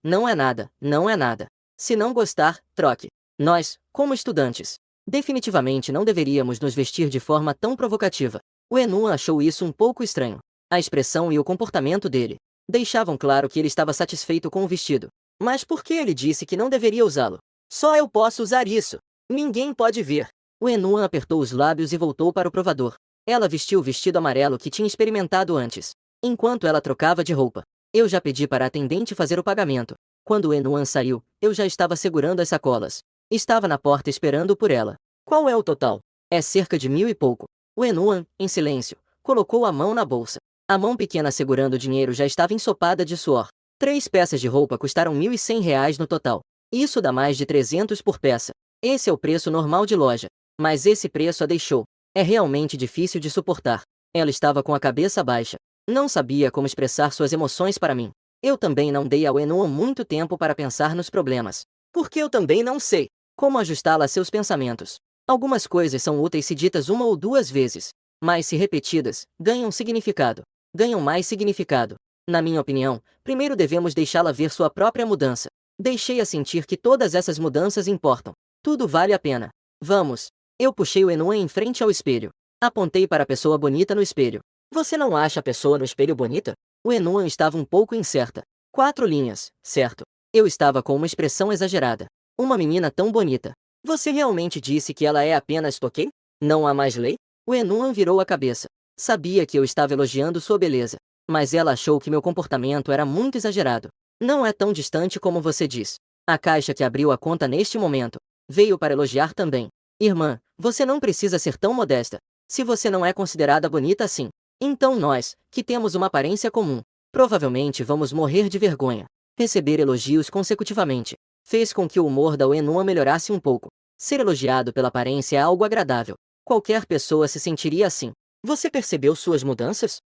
Não é nada, não é nada. Se não gostar, troque. Nós, como estudantes, definitivamente não deveríamos nos vestir de forma tão provocativa. O Enuan achou isso um pouco estranho. A expressão e o comportamento dele deixavam claro que ele estava satisfeito com o vestido. Mas por que ele disse que não deveria usá-lo? Só eu posso usar isso. Ninguém pode ver. O Enuan apertou os lábios e voltou para o provador. Ela vestiu o vestido amarelo que tinha experimentado antes. Enquanto ela trocava de roupa, eu já pedi para a atendente fazer o pagamento. Quando o Enuan saiu, eu já estava segurando as sacolas. Estava na porta esperando por ela. Qual é o total? É cerca de 1000 e pouco. O Enuan, em silêncio, colocou a mão na bolsa. A mão pequena segurando o dinheiro já estava ensopada de suor. 3 peças de roupa custaram R$ 1.100 no total. Isso dá mais de 300 por peça. Esse é o preço normal de loja. Mas esse preço a deixou. É realmente difícil de suportar. Ela estava com a cabeça baixa. Não sabia como expressar suas emoções para mim. Eu também não dei ao Enuan muito tempo para pensar nos problemas. Porque eu também não sei como ajustá-la a seus pensamentos. Algumas coisas são úteis se ditas uma ou 2 vezes, mas se repetidas, ganham significado. Ganham mais significado. Na minha opinião, primeiro devemos deixá-la ver sua própria mudança. Deixei-a sentir que todas essas mudanças importam. Tudo vale a pena. Vamos. Eu puxei o Enuan em frente ao espelho. Apontei para a pessoa bonita no espelho. Você não acha a pessoa no espelho bonita? O Enuan estava um pouco incerta. 4 linhas, certo? Eu estava com uma expressão exagerada. Uma menina tão bonita. Você realmente disse que ela é apenas toquei? Não há mais lei? O Enuan virou a cabeça. Sabia que eu estava elogiando sua beleza, mas ela achou que meu comportamento era muito exagerado. Não é tão distante como você diz. A caixa que abriu a conta neste momento veio para elogiar também. Irmã, você não precisa ser tão modesta. Se você não é considerada bonita assim, então nós, que temos uma aparência comum, provavelmente vamos morrer de vergonha. Receber elogios consecutivamente fez com que o humor da Enuan melhorasse um pouco. Ser elogiado pela aparência é algo agradável. Qualquer pessoa se sentiria assim. Você percebeu suas mudanças?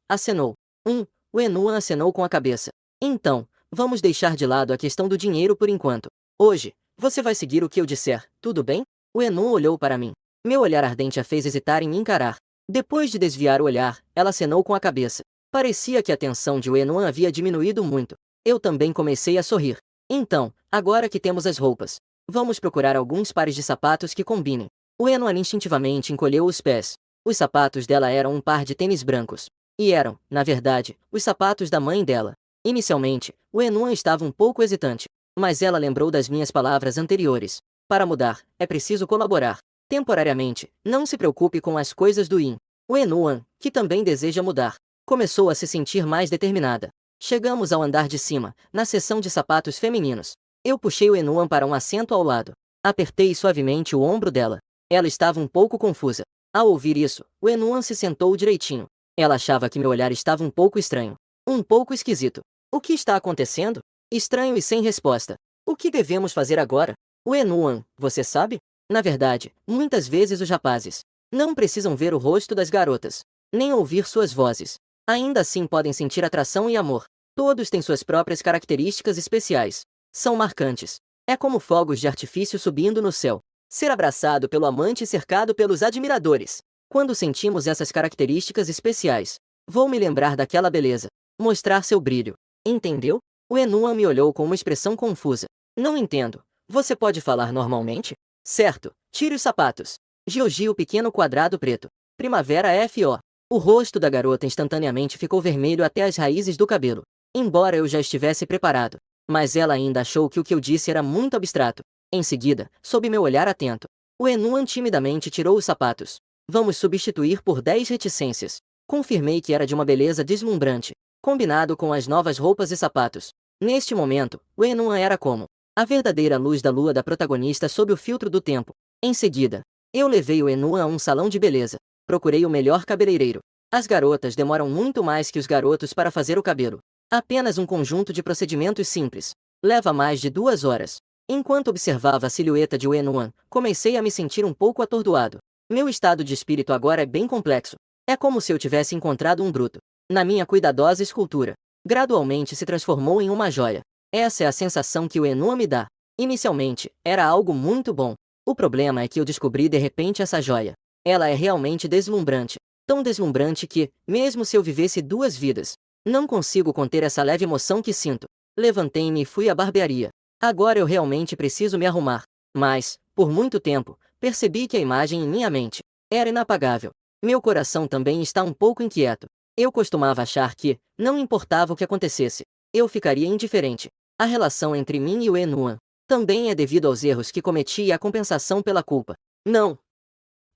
Acenou. O Enuan acenou com a cabeça. Então, vamos deixar de lado a questão do dinheiro por enquanto. Hoje, você vai seguir o que eu disser, tudo bem? O Enuan olhou para mim. Meu olhar ardente a fez hesitar em me encarar. Depois de desviar o olhar, ela acenou com a cabeça. Parecia que a tensão de Enuan havia diminuído muito. Eu também comecei a sorrir. Então, agora que temos as roupas, vamos procurar alguns pares de sapatos que combinem. O Enuan instintivamente encolheu os pés. Os sapatos dela eram um par de tênis brancos. E eram, na verdade, os sapatos da mãe dela. Inicialmente, o Enuan estava um pouco hesitante, mas ela lembrou das minhas palavras anteriores. Para mudar, é preciso colaborar. Temporariamente, não se preocupe com as coisas do Yin. O Enuan, que também deseja mudar, começou a se sentir mais determinada. Chegamos ao andar de cima, na seção de sapatos femininos. Eu puxei o Enuan para um assento ao lado. Apertei suavemente o ombro dela. Ela estava um pouco confusa. Ao ouvir isso, o Enuan se sentou direitinho. Ela achava que meu olhar estava um pouco estranho. Um pouco esquisito. O que está acontecendo? Estranho e sem resposta. O que devemos fazer agora? O Enuan, você sabe? Na verdade, muitas vezes os rapazes não precisam ver o rosto das garotas, nem ouvir suas vozes. Ainda assim podem sentir atração e amor. Todos têm suas próprias características especiais. São marcantes. É como fogos de artifício subindo no céu. Ser abraçado pelo amante e cercado pelos admiradores. Quando sentimos essas características especiais, vou me lembrar daquela beleza. Mostrar seu brilho. Entendeu? O Enuan me olhou com uma expressão confusa. Não entendo. Você pode falar normalmente? Certo. Tire os sapatos. Georgie o pequeno quadrado preto. Primavera FO. O rosto da garota instantaneamente ficou vermelho até as raízes do cabelo. Embora eu já estivesse preparado. Mas ela ainda achou que o que eu disse era muito abstrato. Em seguida, sob meu olhar atento, O Enuan timidamente tirou os sapatos. Vamos substituir por 10 reticências. Confirmei que era de uma beleza deslumbrante, combinado com as novas roupas e sapatos. Neste momento, o Enuan era como a verdadeira luz da lua da protagonista sob o filtro do tempo. Em seguida, eu levei o Enuan a um salão de beleza. Procurei o melhor cabeleireiro. As garotas demoram muito mais que os garotos para fazer o cabelo. Apenas um conjunto de procedimentos simples. Leva mais de 2 horas. Enquanto observava a silhueta de Enuan, comecei a me sentir um pouco atordoado. Meu estado de espírito agora é bem complexo. É como se eu tivesse encontrado um bruto. Na minha cuidadosa escultura, gradualmente se transformou em uma joia. Essa é a sensação que o Enuan me dá. Inicialmente, era algo muito bom. O problema é que eu descobri de repente essa joia. Ela é realmente deslumbrante. Tão deslumbrante que, mesmo se eu vivesse 2 vidas, não consigo conter essa leve emoção que sinto. Levantei-me e fui à barbearia. Agora eu realmente preciso me arrumar. Mas, por muito tempo, percebi que a imagem em minha mente era inapagável. Meu coração também está um pouco inquieto. Eu costumava achar que, não importava o que acontecesse, eu ficaria indiferente. A relação entre mim e o Enuan também é devido aos erros que cometi e à compensação pela culpa. Não.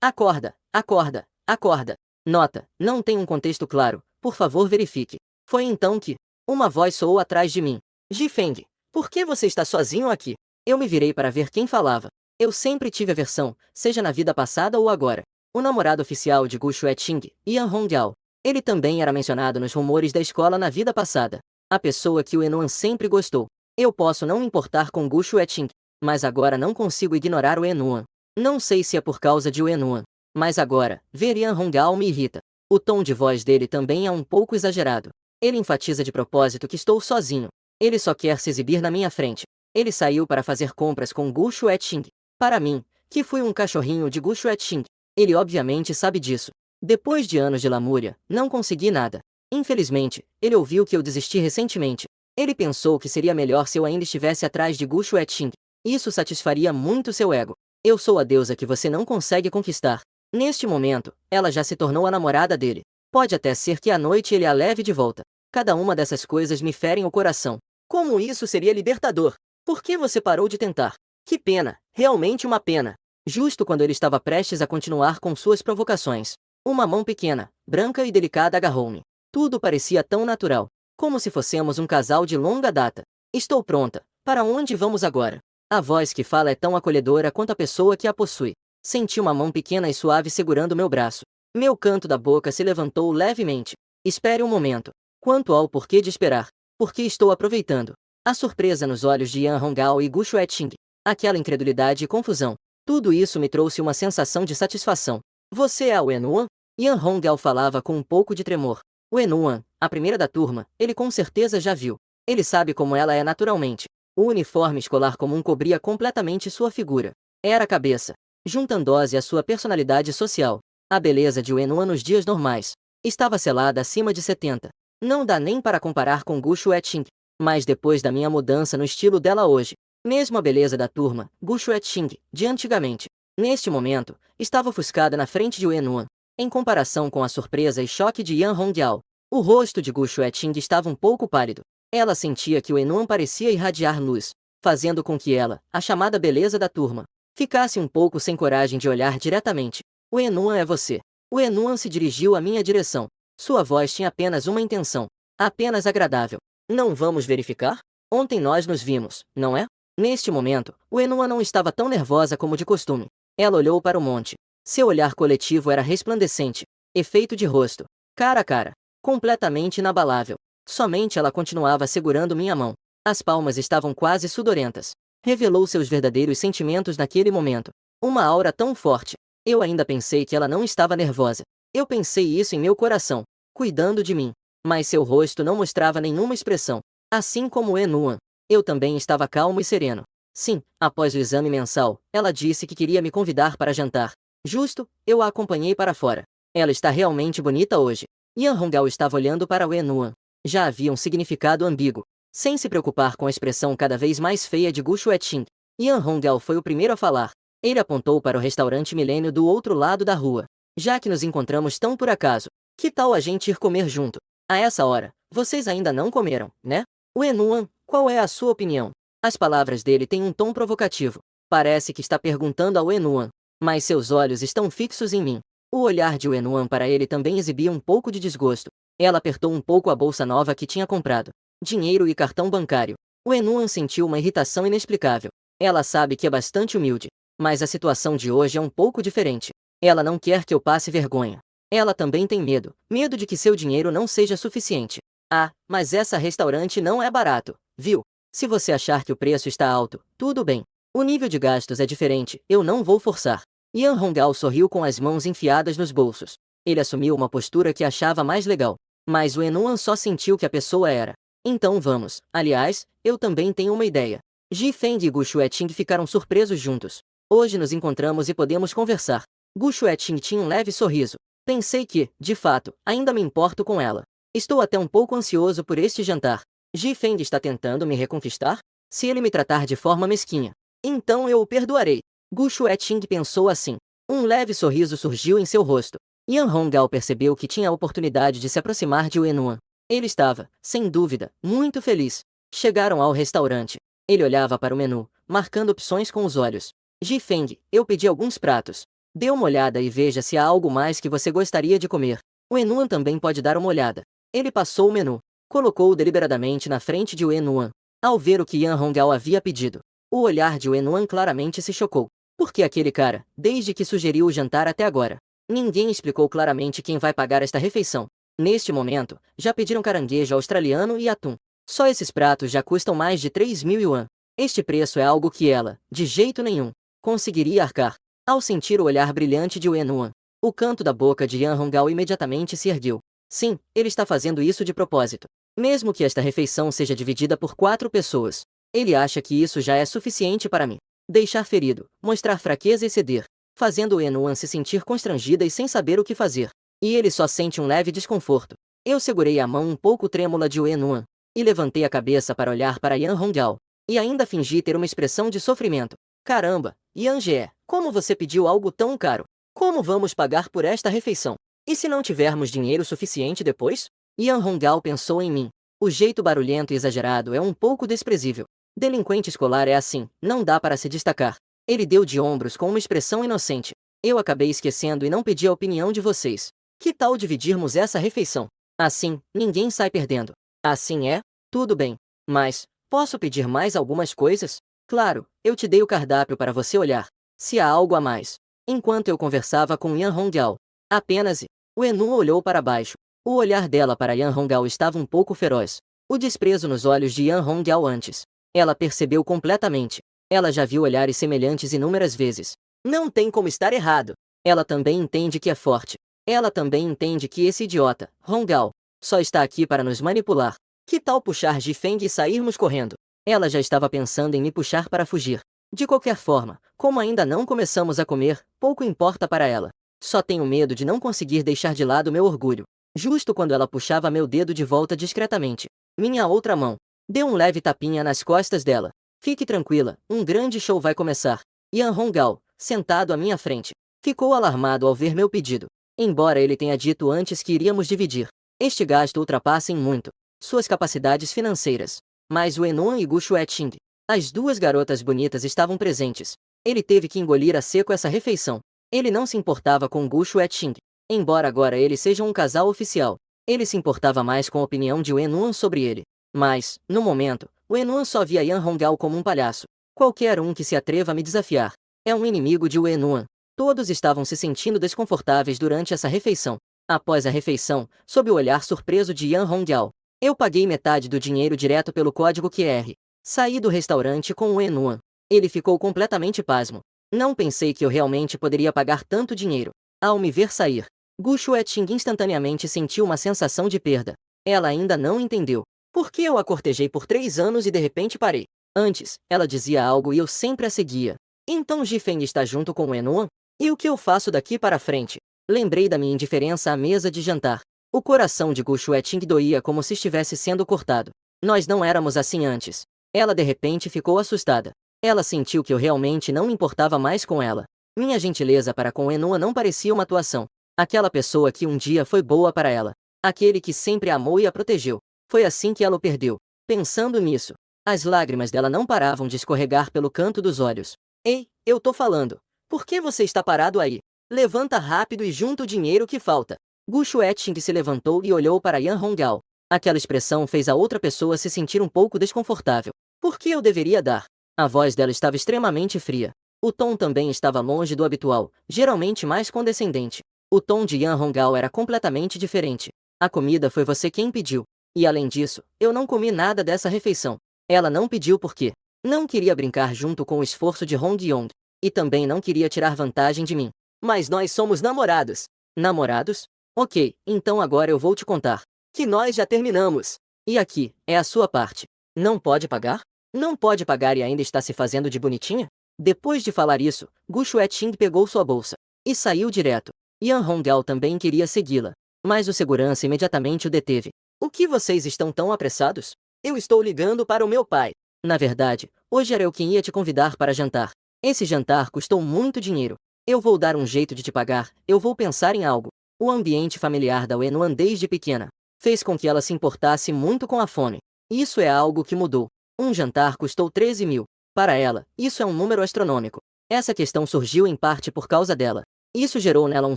Acorda, acorda, acorda. Nota, não tem um contexto claro, por favor verifique. Foi então que uma voz soou atrás de mim. Jifeng, por que você está sozinho aqui? Eu me virei para ver quem falava. Eu sempre tive aversão, seja na vida passada ou agora. O namorado oficial de Gu Xueqing, Yan Hongdiao. Ele também era mencionado nos rumores da escola na vida passada. A pessoa que o Enuan sempre gostou. Eu posso não me importar com Gu Xueqing, mas agora não consigo ignorar o Enuan. Não sei se é por causa de o Enuan, mas agora, ver Yan Hongdiao me irrita. O tom de voz dele também é um pouco exagerado. Ele enfatiza de propósito que estou sozinho. Ele só quer se exibir na minha frente. Ele saiu para fazer compras com Gu Xueqing. Para mim, que fui um cachorrinho de Gu Xueqing, ele obviamente sabe disso. Depois de anos de lamúria, não consegui nada. Infelizmente, ele ouviu que eu desisti recentemente. Ele pensou que seria melhor se eu ainda estivesse atrás de Gu Xueqing. Isso satisfaria muito seu ego. Eu sou a deusa que você não consegue conquistar. Neste momento, ela já se tornou a namorada dele. Pode até ser que à noite ele a leve de volta. Cada uma dessas coisas me ferem o coração. Como isso seria libertador? Por que você parou de tentar? Que pena, realmente uma pena. Justo quando ele estava prestes a continuar com suas provocações, uma mão pequena, branca e delicada agarrou-me. Tudo parecia tão natural, como se fossemos um casal de longa data. Estou pronta. Para onde vamos agora? A voz que fala é tão acolhedora quanto a pessoa que a possui. Senti uma mão pequena e suave segurando meu braço. Meu canto da boca se levantou levemente. Espere um momento. Quanto ao porquê de esperar? Porque estou aproveitando. A surpresa nos olhos de Yan Hongdiao e Gu Xueqing. Aquela incredulidade e confusão. Tudo isso me trouxe uma sensação de satisfação. Você é o Enuan? Yan Hongdiao falava com um pouco de tremor. O Enuan, a primeira da turma, ele com certeza já viu. Ele sabe como ela é naturalmente. O uniforme escolar comum cobria completamente sua figura. Era a cabeça, juntando-se à sua personalidade social. A beleza de Enuan nos dias normais estava selada acima de 70. Não dá nem para comparar com Gu Xueqing, mas depois da minha mudança no estilo dela hoje, mesmo a beleza da turma, Gu Xueqing, de antigamente, neste momento, estava ofuscada na frente de Enuan. Em comparação com a surpresa e choque de Yan Hongdiao, o rosto de Gu Xueqing estava um pouco pálido. Ela sentia que o Enuan parecia irradiar luz, fazendo com que ela, a chamada beleza da turma, ficasse um pouco sem coragem de olhar diretamente. O Enuan é você. O Enuan se dirigiu à minha direção. Sua voz tinha apenas uma intenção, apenas agradável. Não vamos verificar? Ontem nós nos vimos, não é? Neste momento, o Enuan não estava tão nervosa como de costume. Ela olhou para o monte. Seu olhar coletivo era resplandecente, efeito de rosto, cara a cara, completamente inabalável. Somente ela continuava segurando minha mão. As palmas estavam quase sudorentas. Revelou seus verdadeiros sentimentos naquele momento. Uma aura tão forte. Eu ainda pensei que ela não estava nervosa. Eu pensei isso em meu coração, cuidando de mim. Mas seu rosto não mostrava nenhuma expressão. Assim como o Enuan, eu também estava calmo e sereno. Sim, após o exame mensal, ela disse que queria me convidar para jantar. Justo, eu a acompanhei para fora. Ela está realmente bonita hoje. Yan Hongdiao estava olhando para o Enuan. Já havia um significado ambíguo. Sem se preocupar com a expressão cada vez mais feia de Gu Xueqing, Yan Hongdiao foi o primeiro a falar. Ele apontou para o restaurante Milênio do outro lado da rua. Já que nos encontramos tão por acaso, que tal a gente ir comer junto? A essa hora, vocês ainda não comeram, né? O Enuan, qual é a sua opinião? As palavras dele têm um tom provocativo. Parece que está perguntando ao Enuan mas seus olhos estão fixos em mim. O olhar de Wenuan para ele também exibia um pouco de desgosto. Ela apertou um pouco a bolsa nova que tinha comprado. Dinheiro e cartão bancário. Wenuan sentiu uma irritação inexplicável. Ela sabe que é bastante humilde, mas a situação de hoje é um pouco diferente. Ela não quer que eu passe vergonha. Ela também tem medo. Medo de que seu dinheiro não seja suficiente. Ah, mas essa restaurante não é barato, viu? Se você achar que o preço está alto, tudo bem. O nível de gastos é diferente, eu não vou forçar. Yan Hongao sorriu com as mãos enfiadas nos bolsos. Ele assumiu uma postura que achava mais legal. Mas o Enuan só sentiu que a pessoa era. Então vamos. Aliás, eu também tenho uma ideia. Ji Feng e Gu Xueting ficaram surpresos juntos. Hoje nos encontramos e podemos conversar. Gu Xueting tinha um leve sorriso. Pensei que, de fato, ainda me importo com ela. Estou até um pouco ansioso por este jantar. Ji Feng está tentando me reconquistar? Se ele me tratar de forma mesquinha, então eu o perdoarei. Gu Xueting pensou assim. Um leve sorriso surgiu em seu rosto. Yan Hongao percebeu que tinha a oportunidade de se aproximar de Wenuan. Ele estava, sem dúvida, muito feliz. Chegaram ao restaurante. Ele olhava para o menu, marcando opções com os olhos. Ji Feng, eu pedi alguns pratos. Dê uma olhada e veja se há algo mais que você gostaria de comer. Wenuan também pode dar uma olhada. Ele passou o menu. Colocou-o deliberadamente na frente de Wenuan. Ao ver o que Yan Hongao havia pedido, o olhar de Wenuan claramente se chocou. Por que aquele cara, desde que sugeriu o jantar até agora? Ninguém explicou claramente quem vai pagar esta refeição. Neste momento, já pediram caranguejo australiano e atum. Só esses pratos já custam mais de 3.000 yuan. Este preço é algo que ela, de jeito nenhum, conseguiria arcar. Ao sentir o olhar brilhante de Wenuan, o canto da boca de Yan Hongao imediatamente se ergueu. Sim, ele está fazendo isso de propósito. Mesmo que esta refeição seja dividida por 4 pessoas, ele acha que isso já é suficiente para mim. Deixar ferido, mostrar fraqueza e ceder, fazendo Wenuan se sentir constrangida e sem saber o que fazer. E ele só sente um leve desconforto. Eu segurei a mão um pouco trêmula de Wenuan e levantei a cabeça para olhar para Yan Hongao. E ainda fingi ter uma expressão de sofrimento. Caramba, Yan Jie, como você pediu algo tão caro? Como vamos pagar por esta refeição? E se não tivermos dinheiro suficiente depois? Yan Hongao pensou em mim. O jeito barulhento e exagerado é um pouco desprezível. Delinquente escolar é assim, não dá para se destacar. Ele deu de ombros com uma expressão inocente. Eu acabei esquecendo e não pedi a opinião de vocês. Que tal dividirmos essa refeição? Assim, ninguém sai perdendo. Assim é? Tudo bem. Mas, posso pedir mais algumas coisas? Claro, eu te dei o cardápio para você olhar. Se há algo a mais. Enquanto eu conversava com Yan Hongao, apenas Wenuan olhou para baixo. O olhar dela para Yan Hongao estava um pouco feroz. O desprezo nos olhos de Yan Hongao antes. Ela percebeu completamente. Ela já viu olhares semelhantes inúmeras vezes. Não tem como estar errado. Ela também entende que é forte. Ela também entende que esse idiota, Hongao, só está aqui para nos manipular. Que tal puxar Ji Feng e sairmos correndo? Ela já estava pensando em me puxar para fugir. De qualquer forma, como ainda não começamos a comer, pouco importa para ela. Só tenho medo de não conseguir deixar de lado meu orgulho. Justo quando ela puxava meu dedo de volta discretamente, minha outra mão deu um leve tapinha nas costas dela. Fique tranquila, um grande show vai começar. Yan Hongao, sentado à minha frente, ficou alarmado ao ver meu pedido. Embora ele tenha dito antes que iríamos dividir, este gasto ultrapassa em muito suas capacidades financeiras. Mas Wenuan e Gu Xueting, as duas garotas bonitas, estavam presentes. Ele teve que engolir a seco essa refeição. Ele não se importava com Gu Xueting. Embora agora eles sejam um casal oficial, ele se importava mais com a opinião de Wenuan sobre ele. Mas, no momento, Wenuan só via Yan Hongao como um palhaço. Qualquer um que se atreva a me desafiar é um inimigo de Wenuan. Todos estavam se sentindo desconfortáveis durante essa refeição. Após a refeição, sob o olhar surpreso de Yan Hongao, eu paguei metade do dinheiro direto pelo código QR. Saí do restaurante com Wenuan. Ele ficou completamente pasmo. Não pensei que eu realmente poderia pagar tanto dinheiro. Ao me ver sair, Gu Xueting instantaneamente sentiu uma sensação de perda. Ela ainda não entendeu. Por que eu a cortejei por 3 anos e de repente parei? Antes, ela dizia algo e eu sempre a seguia. Então Ji Feng está junto com Wenuan? E o que eu faço daqui para frente? Lembrei da minha indiferença à mesa de jantar. O coração de Gu Xueting doía como se estivesse sendo cortado. Nós não éramos assim antes. Ela de repente ficou assustada. Ela sentiu que eu realmente não me importava mais com ela. Minha gentileza para com Wenuan não parecia uma atuação. Aquela pessoa que um dia foi boa para ela. Aquele que sempre a amou e a protegeu. Foi assim que ela o perdeu. Pensando nisso, as lágrimas dela não paravam de escorregar pelo canto dos olhos. Ei, eu tô falando. Por que você está parado aí? Levanta rápido e junta o dinheiro que falta. Gu Xueqing se levantou e olhou para Yan Hongao. Aquela expressão fez a outra pessoa se sentir um pouco desconfortável. Por que eu deveria dar? A voz dela estava extremamente fria. O tom também estava longe do habitual, geralmente mais condescendente. O tom de Yan Hongao era completamente diferente. A comida foi você quem pediu. E além disso, eu não comi nada dessa refeição. Ela não pediu porque não queria brincar junto com o esforço de Hong Yong. E também não queria tirar vantagem de mim. Mas nós somos namorados. Namorados? Ok, então agora eu vou te contar. Que nós já terminamos. E aqui, é a sua parte. Não pode pagar? Não pode pagar e ainda está se fazendo de bonitinha? Depois de falar isso, Gu Xueqing pegou sua bolsa e saiu direto. Yan Hongao também queria segui-la, mas o segurança imediatamente o deteve. O que vocês estão tão apressados? Eu estou ligando para o meu pai. Na verdade, hoje era eu quem ia te convidar para jantar. Esse jantar custou muito dinheiro. Eu vou dar um jeito de te pagar, eu vou pensar em algo. O ambiente familiar da Wenwan desde pequena fez com que ela se importasse muito com a fome. Isso é algo que mudou. Um jantar custou 13 mil. Para ela, isso é um número astronômico. Essa questão surgiu em parte por causa dela. Isso gerou nela um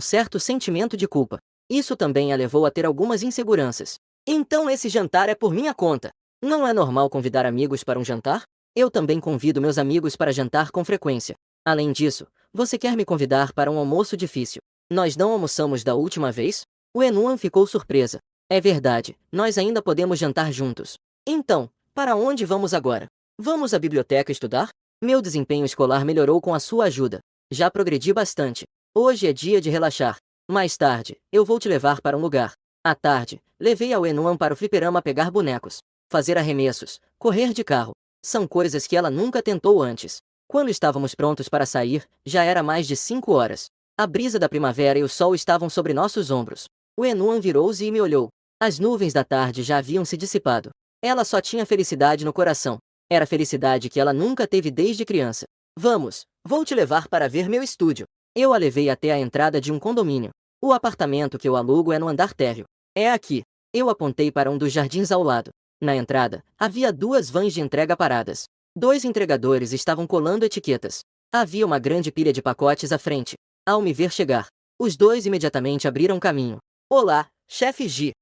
certo sentimento de culpa. Isso também a levou a ter algumas inseguranças. Então esse jantar é por minha conta. Não é normal convidar amigos para um jantar? Eu também convido meus amigos para jantar com frequência. Além disso, você quer me convidar para um almoço difícil? Nós não almoçamos da última vez? O Enuan ficou surpresa. É verdade, nós ainda podemos jantar juntos. Então, para onde vamos agora? Vamos à biblioteca estudar? Meu desempenho escolar melhorou com a sua ajuda. Já progredi bastante. Hoje é dia de relaxar. Mais tarde, eu vou te levar para um lugar. À tarde, levei a Enuan para o fliperama pegar bonecos, fazer arremessos, correr de carro. São coisas que ela nunca tentou antes. Quando estávamos prontos para sair, já era mais de 5 horas. A brisa da primavera e o sol estavam sobre nossos ombros. O Enuan virou-se e me olhou. As nuvens da tarde já haviam se dissipado. Ela só tinha felicidade no coração. Era felicidade que ela nunca teve desde criança. Vamos, vou te levar para ver meu estúdio. Eu a levei até a entrada de um condomínio. O apartamento que eu alugo é no andar térreo. É aqui. Eu apontei para um dos jardins ao lado. Na entrada, havia 2 vans de entrega paradas. 2 entregadores estavam colando etiquetas. Havia uma grande pilha de pacotes à frente. Ao me ver chegar, os 2 imediatamente abriram caminho. Olá, chefe G.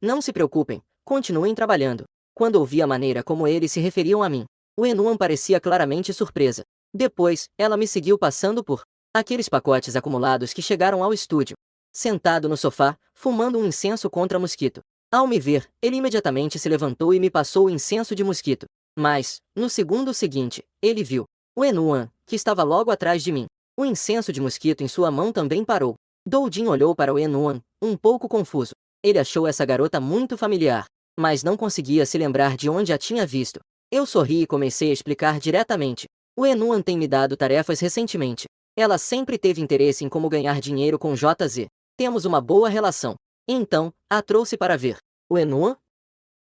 Não se preocupem, continuem trabalhando. Quando ouvi a maneira como eles se referiam a mim, o Enuan parecia claramente surpresa. Depois, ela me seguiu passando por aqueles pacotes acumulados que chegaram ao estúdio. Sentado no sofá, fumando um incenso contra mosquito. Ao me ver, ele imediatamente se levantou e me passou o incenso de mosquito. Mas, no segundo seguinte, ele viu o Enuan, que estava logo atrás de mim. O incenso de mosquito em sua mão também parou. Doujin olhou para o Enuan, um pouco confuso. Ele achou essa garota muito familiar, mas não conseguia se lembrar de onde a tinha visto. Eu sorri e comecei a explicar diretamente. O Enuan tem me dado tarefas recentemente. Ela sempre teve interesse em como ganhar dinheiro com JZ. Temos uma boa relação. Então, a trouxe para ver. O Enuan?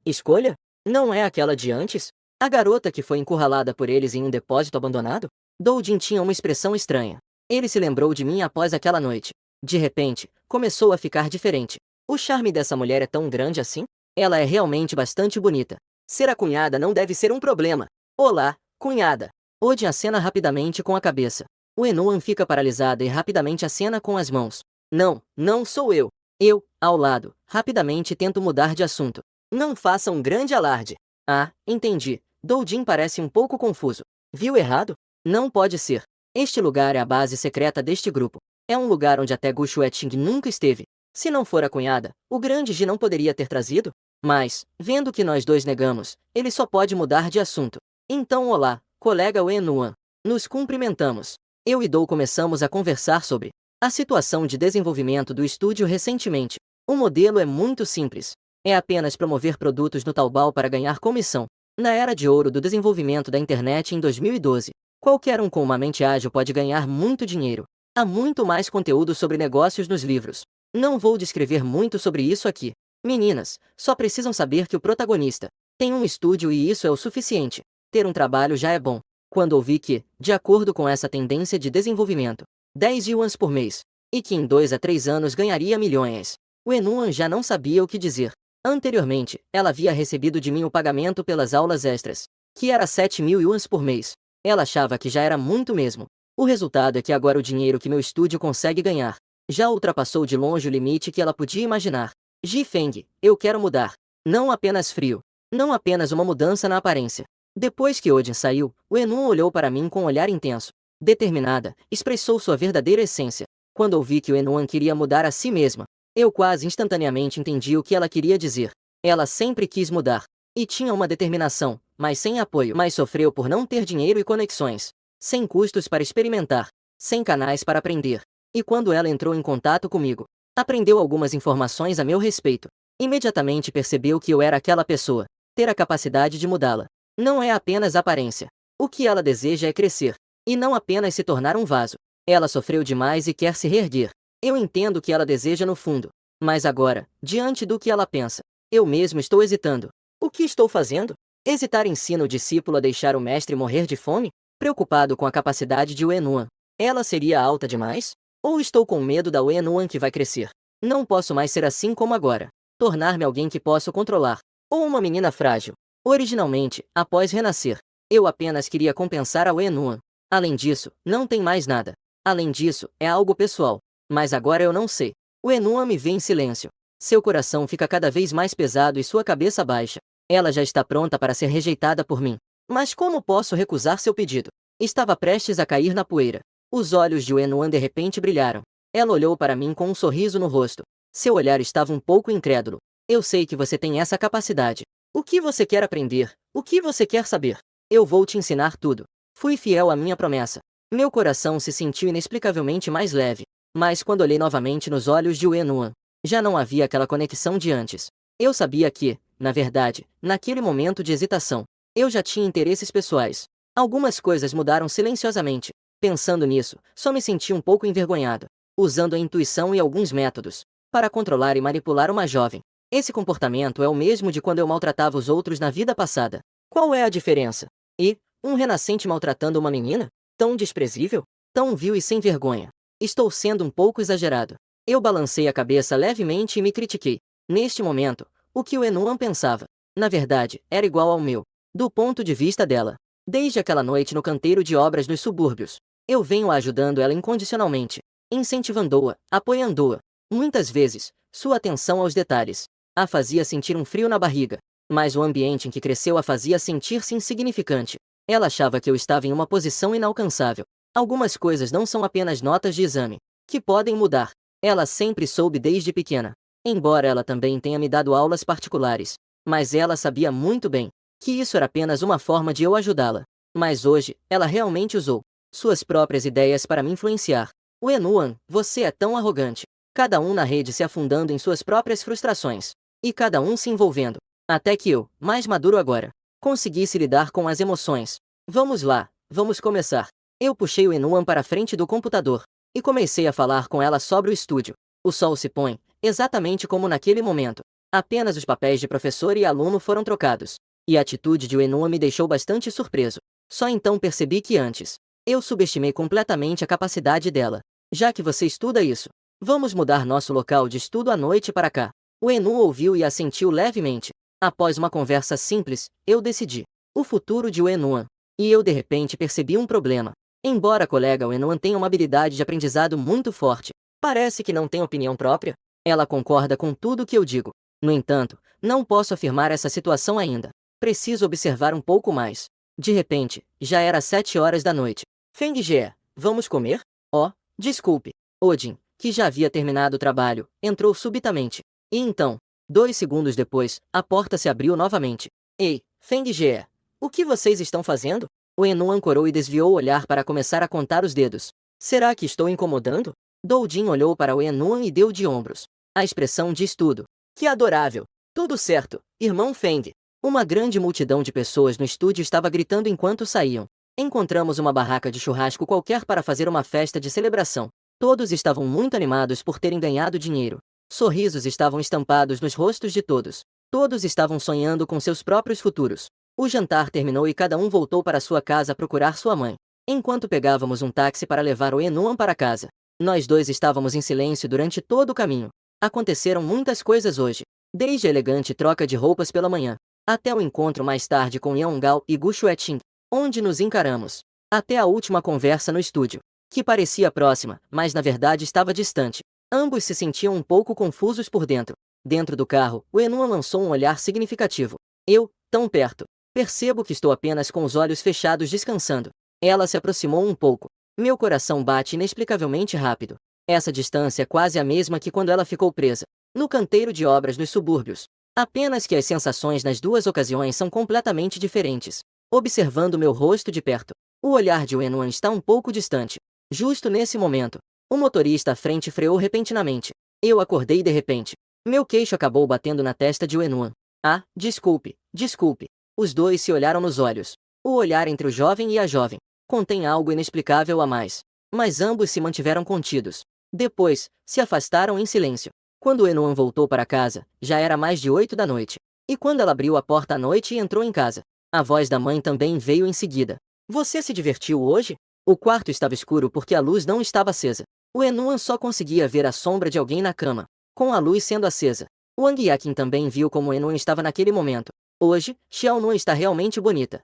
Escolha? Não é aquela de antes? A garota que foi encurralada por eles em um depósito abandonado? Doujin tinha uma expressão estranha. Ele se lembrou de mim após aquela noite. De repente, começou a ficar diferente. O charme dessa mulher é tão grande assim? Ela é realmente bastante bonita. Ser a cunhada não deve ser um problema. Olá, cunhada. Odin acena rapidamente com a cabeça. O Enuan fica paralisada e rapidamente acena com as mãos. Não, não sou eu. Eu, ao lado, rapidamente tento mudar de assunto. Não faça um grande alarde. Ah, entendi. Doujin parece um pouco confuso. Viu errado? Não pode ser. Este lugar é a base secreta deste grupo. É um lugar onde até Gu Xueqing nunca esteve. Se não for a cunhada, o grande Ji não poderia ter trazido? Mas, vendo que nós dois negamos, ele só pode mudar de assunto. Então olá, colega Enuan. Nos cumprimentamos. Eu e Dou começamos a conversar sobre a situação de desenvolvimento do estúdio recentemente. O modelo é muito simples. É apenas promover produtos no Taobao para ganhar comissão. Na era de ouro do desenvolvimento da internet em 2012, qualquer um com uma mente ágil pode ganhar muito dinheiro. Há muito mais conteúdo sobre negócios nos livros. Não vou descrever muito sobre isso aqui. Meninas, só precisam saber que o protagonista tem um estúdio e isso é o suficiente. Ter um trabalho já é bom. Quando ouvi que, de acordo com essa tendência de desenvolvimento, 10 yuans por mês, e que em 2 a 3 anos ganharia milhões, o Enuan já não sabia o que dizer. Anteriormente, ela havia recebido de mim o pagamento pelas aulas extras, que era 7 mil yuans por mês. Ela achava que já era muito mesmo. O resultado é que agora o dinheiro que meu estúdio consegue ganhar já ultrapassou de longe o limite que ela podia imaginar. Ji Feng, eu quero mudar. Não apenas frio. Não apenas uma mudança na aparência. Depois que Odin saiu, Wenun olhou para mim com um olhar intenso. Determinada, expressou sua verdadeira essência. Quando ouvi que Wenun queria mudar a si mesma, eu quase instantaneamente entendi o que ela queria dizer. Ela sempre quis mudar. E tinha uma determinação, mas sem apoio. Mas sofreu por não ter dinheiro e conexões. Sem custos para experimentar. Sem canais para aprender. E quando ela entrou em contato comigo, aprendeu algumas informações a meu respeito. Imediatamente percebeu que eu era aquela pessoa. Ter a capacidade de mudá-la. Não é apenas aparência. O que ela deseja é crescer. E não apenas se tornar um vaso. Ela sofreu demais e quer se reerguer. Eu entendo o que ela deseja no fundo. Mas agora, diante do que ela pensa, eu mesmo estou hesitando. O que estou fazendo? Hesitar ensina o discípulo a deixar o mestre morrer de fome? Preocupado com a capacidade de Wenun. Ela seria alta demais? Ou estou com medo da Wenun que vai crescer? Não posso mais ser assim como agora. Tornar-me alguém que posso controlar. Ou uma menina frágil. Originalmente, após renascer, eu apenas queria compensar a Wenun. Além disso, não tem mais nada. Além disso, é algo pessoal. Mas agora eu não sei. Wenun me vê em silêncio. Seu coração fica cada vez mais pesado e sua cabeça baixa. Ela já está pronta para ser rejeitada por mim. Mas como posso recusar seu pedido? Estava prestes a cair na poeira. Os olhos de Wenun de repente brilharam. Ela olhou para mim com um sorriso no rosto. Seu olhar estava um pouco incrédulo. Eu sei que você tem essa capacidade. O que você quer aprender? O que você quer saber? Eu vou te ensinar tudo. Fui fiel à minha promessa. Meu coração se sentiu inexplicavelmente mais leve. Mas quando olhei novamente nos olhos de Wenun, já não havia aquela conexão de antes. Eu sabia que, na verdade, naquele momento de hesitação, eu já tinha interesses pessoais. Algumas coisas mudaram silenciosamente. Pensando nisso, só me senti um pouco envergonhado. Usando a intuição e alguns métodos para controlar e manipular uma jovem. Esse comportamento é o mesmo de quando eu maltratava os outros na vida passada. Qual é a diferença? E, um renascente maltratando uma menina? Tão desprezível? Tão vil e sem vergonha. Estou sendo um pouco exagerado. Eu balancei a cabeça levemente e me critiquei. Neste momento, o que o Enuan pensava, na verdade, era igual ao meu. Do ponto de vista dela. Desde aquela noite no canteiro de obras dos subúrbios, eu venho ajudando ela incondicionalmente. Incentivando-a, apoiando-a. Muitas vezes, sua atenção aos detalhes a fazia sentir um frio na barriga, mas o ambiente em que cresceu a fazia sentir-se insignificante. Ela achava que eu estava em uma posição inalcançável. Algumas coisas não são apenas notas de exame, que podem mudar. Ela sempre soube desde pequena. Embora ela também tenha me dado aulas particulares. Mas ela sabia muito bem que isso era apenas uma forma de eu ajudá-la. Mas hoje, ela realmente usou suas próprias ideias para me influenciar. Wenun, você é tão arrogante. Cada um na rede se afundando em suas próprias frustrações. E cada um se envolvendo. Até que eu, mais maduro agora, conseguisse lidar com as emoções. Vamos lá, vamos começar. Eu puxei o Wenun para a frente do computador e comecei a falar com ela sobre o estúdio. O sol se põe, exatamente como naquele momento. Apenas os papéis de professor e aluno foram trocados. E a atitude de Wenun me deixou bastante surpreso. Só então percebi que antes, eu subestimei completamente a capacidade dela. Já que você estuda isso, vamos mudar nosso local de estudo à noite para cá. O Wenun ouviu e assentiu levemente. Após uma conversa simples, eu decidi o futuro de Wenun. E eu de repente percebi um problema. Embora a colega Wenun tenha uma habilidade de aprendizado muito forte, parece que não tem opinião própria. Ela concorda com tudo que eu digo. No entanto, não posso afirmar essa situação ainda. Preciso observar um pouco mais. De repente, já era 7 horas da noite. Feng Jie, vamos comer? Oh, desculpe. Odin, que já havia terminado o trabalho, entrou subitamente. E então, 2 segundos depois, a porta se abriu novamente. Ei, Feng Jie, o que vocês estão fazendo? O Enu ancorou e desviou o olhar para começar a contar os dedos. Será que estou incomodando? Doujin olhou para o Enu e deu de ombros. A expressão diz tudo. Que adorável! Tudo certo, irmão Feng. Uma grande multidão de pessoas no estúdio estava gritando enquanto saíam. Encontramos uma barraca de churrasco qualquer para fazer uma festa de celebração. Todos estavam muito animados por terem ganhado dinheiro. Sorrisos estavam estampados nos rostos de todos. Todos estavam sonhando com seus próprios futuros. O jantar terminou e cada um voltou para sua casa procurar sua mãe. Enquanto pegávamos um táxi para levar o Enuan para casa, nós dois estávamos em silêncio durante todo o caminho. Aconteceram muitas coisas hoje. Desde a elegante troca de roupas pela manhã, até o encontro mais tarde com Yeongal e Gu Xueqing, onde nos encaramos. Até a última conversa no estúdio, que parecia próxima, mas na verdade estava distante. Ambos se sentiam um pouco confusos por dentro. Dentro do carro, o Enuan lançou um olhar significativo. Eu, tão perto. Percebo que estou apenas com os olhos fechados descansando. Ela se aproximou um pouco. Meu coração bate inexplicavelmente rápido. Essa distância é quase a mesma que quando ela ficou presa no canteiro de obras dos subúrbios. Apenas que as sensações nas duas ocasiões são completamente diferentes. Observando meu rosto de perto, o olhar de Wenuan está um pouco distante. Justo nesse momento, o motorista à frente freou repentinamente. Eu acordei de repente. Meu queixo acabou batendo na testa de Wenuan. Ah, desculpe, desculpe. Os dois se olharam nos olhos. O olhar entre o jovem e a jovem contém algo inexplicável a mais. Mas ambos se mantiveram contidos. Depois, se afastaram em silêncio. Quando Enuan voltou para casa, já era mais de 8 da noite. E quando ela abriu a porta à noite e entrou em casa, a voz da mãe também veio em seguida. Você se divertiu hoje? O quarto estava escuro porque a luz não estava acesa. O Enuan só conseguia ver a sombra de alguém na cama, com a luz sendo acesa. Wang Yakin também viu como Enuan estava naquele momento. Hoje, Xiaonuan está realmente bonita.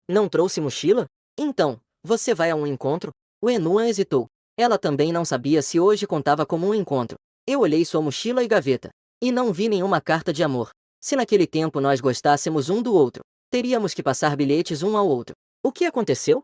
Não trouxe mochila? Então, você vai a um encontro? O Enuan hesitou. Ela também não sabia se hoje contava como um encontro. Eu olhei sua mochila e gaveta. E não vi nenhuma carta de amor. Se naquele tempo nós gostássemos um do outro, teríamos que passar bilhetes um ao outro. O que aconteceu?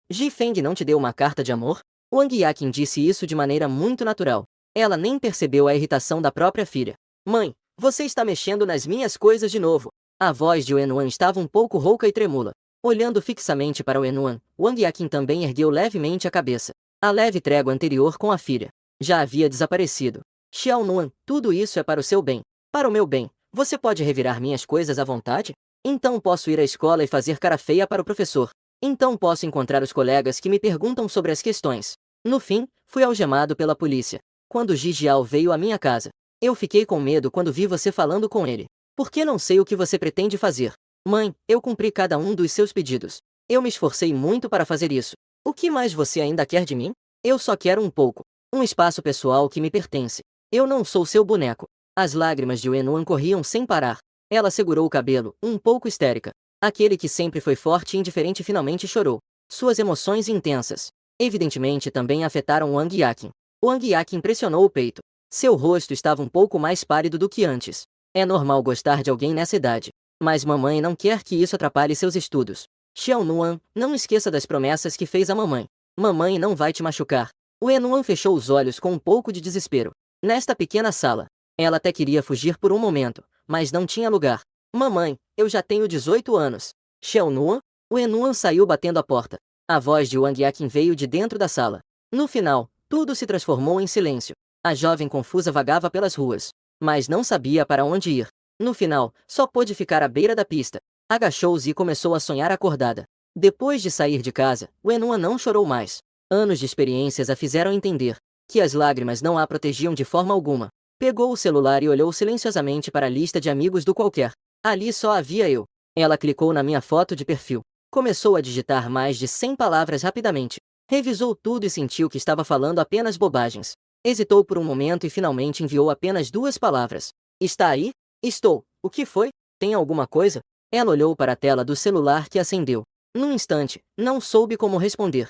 Ji Feng não te deu uma carta de amor? Wang Yakin disse isso de maneira muito natural. Ela nem percebeu a irritação da própria filha. Mãe, você está mexendo nas minhas coisas de novo. A voz de Wenuan estava um pouco rouca e tremula. Olhando fixamente para Wenuan, Wang Yakin também ergueu levemente a cabeça. A leve trégua anterior com a filha já havia desaparecido. Xiaonuan, tudo isso é para o seu bem. Para o meu bem, você pode revirar minhas coisas à vontade? Então posso ir à escola e fazer cara feia para o professor. Então posso encontrar os colegas que me perguntam sobre as questões. No fim, fui algemado pela polícia. Quando Ji Jiao veio à minha casa, eu fiquei com medo quando vi você falando com ele. Porque não sei o que você pretende fazer. Mãe, eu cumpri cada um dos seus pedidos. Eu me esforcei muito para fazer isso. O que mais você ainda quer de mim? Eu só quero um pouco. Um espaço pessoal que me pertence. Eu não sou seu boneco. As lágrimas de Wenuan corriam sem parar. Ela segurou o cabelo, um pouco histérica. Aquele que sempre foi forte e indiferente finalmente chorou. Suas emoções intensas, evidentemente, também afetaram Wang Yakin. Wang Yakin pressionou o peito. Seu rosto estava um pouco mais pálido do que antes. É normal gostar de alguém nessa idade. Mas mamãe não quer que isso atrapalhe seus estudos. Xiaonuan, não esqueça das promessas que fez a mamãe. Mamãe não vai te machucar. O Enuan fechou os olhos com um pouco de desespero. Nesta pequena sala, ela até queria fugir por um momento, mas não tinha lugar. Mamãe, eu já tenho 18 anos. Xiaonuan? O Enuan saiu batendo a porta. A voz de Wang Yakin veio de dentro da sala. No final, tudo se transformou em silêncio. A jovem confusa vagava pelas ruas, mas não sabia para onde ir. No final, só pôde ficar à beira da pista. Agachou-se e começou a sonhar acordada. Depois de sair de casa, o Enuan não chorou mais. Anos de experiências a fizeram entender que as lágrimas não a protegiam de forma alguma. Pegou o celular e olhou silenciosamente para a lista de amigos do qualquer. Ali só havia eu. Ela clicou na minha foto de perfil. Começou a digitar mais de 100 palavras rapidamente. Revisou tudo e sentiu que estava falando apenas bobagens. Hesitou por um momento e finalmente enviou apenas 2 palavras. Está aí? Estou. O que foi? Tem alguma coisa? Ela olhou para a tela do celular que acendeu. Num instante, não soube como responder.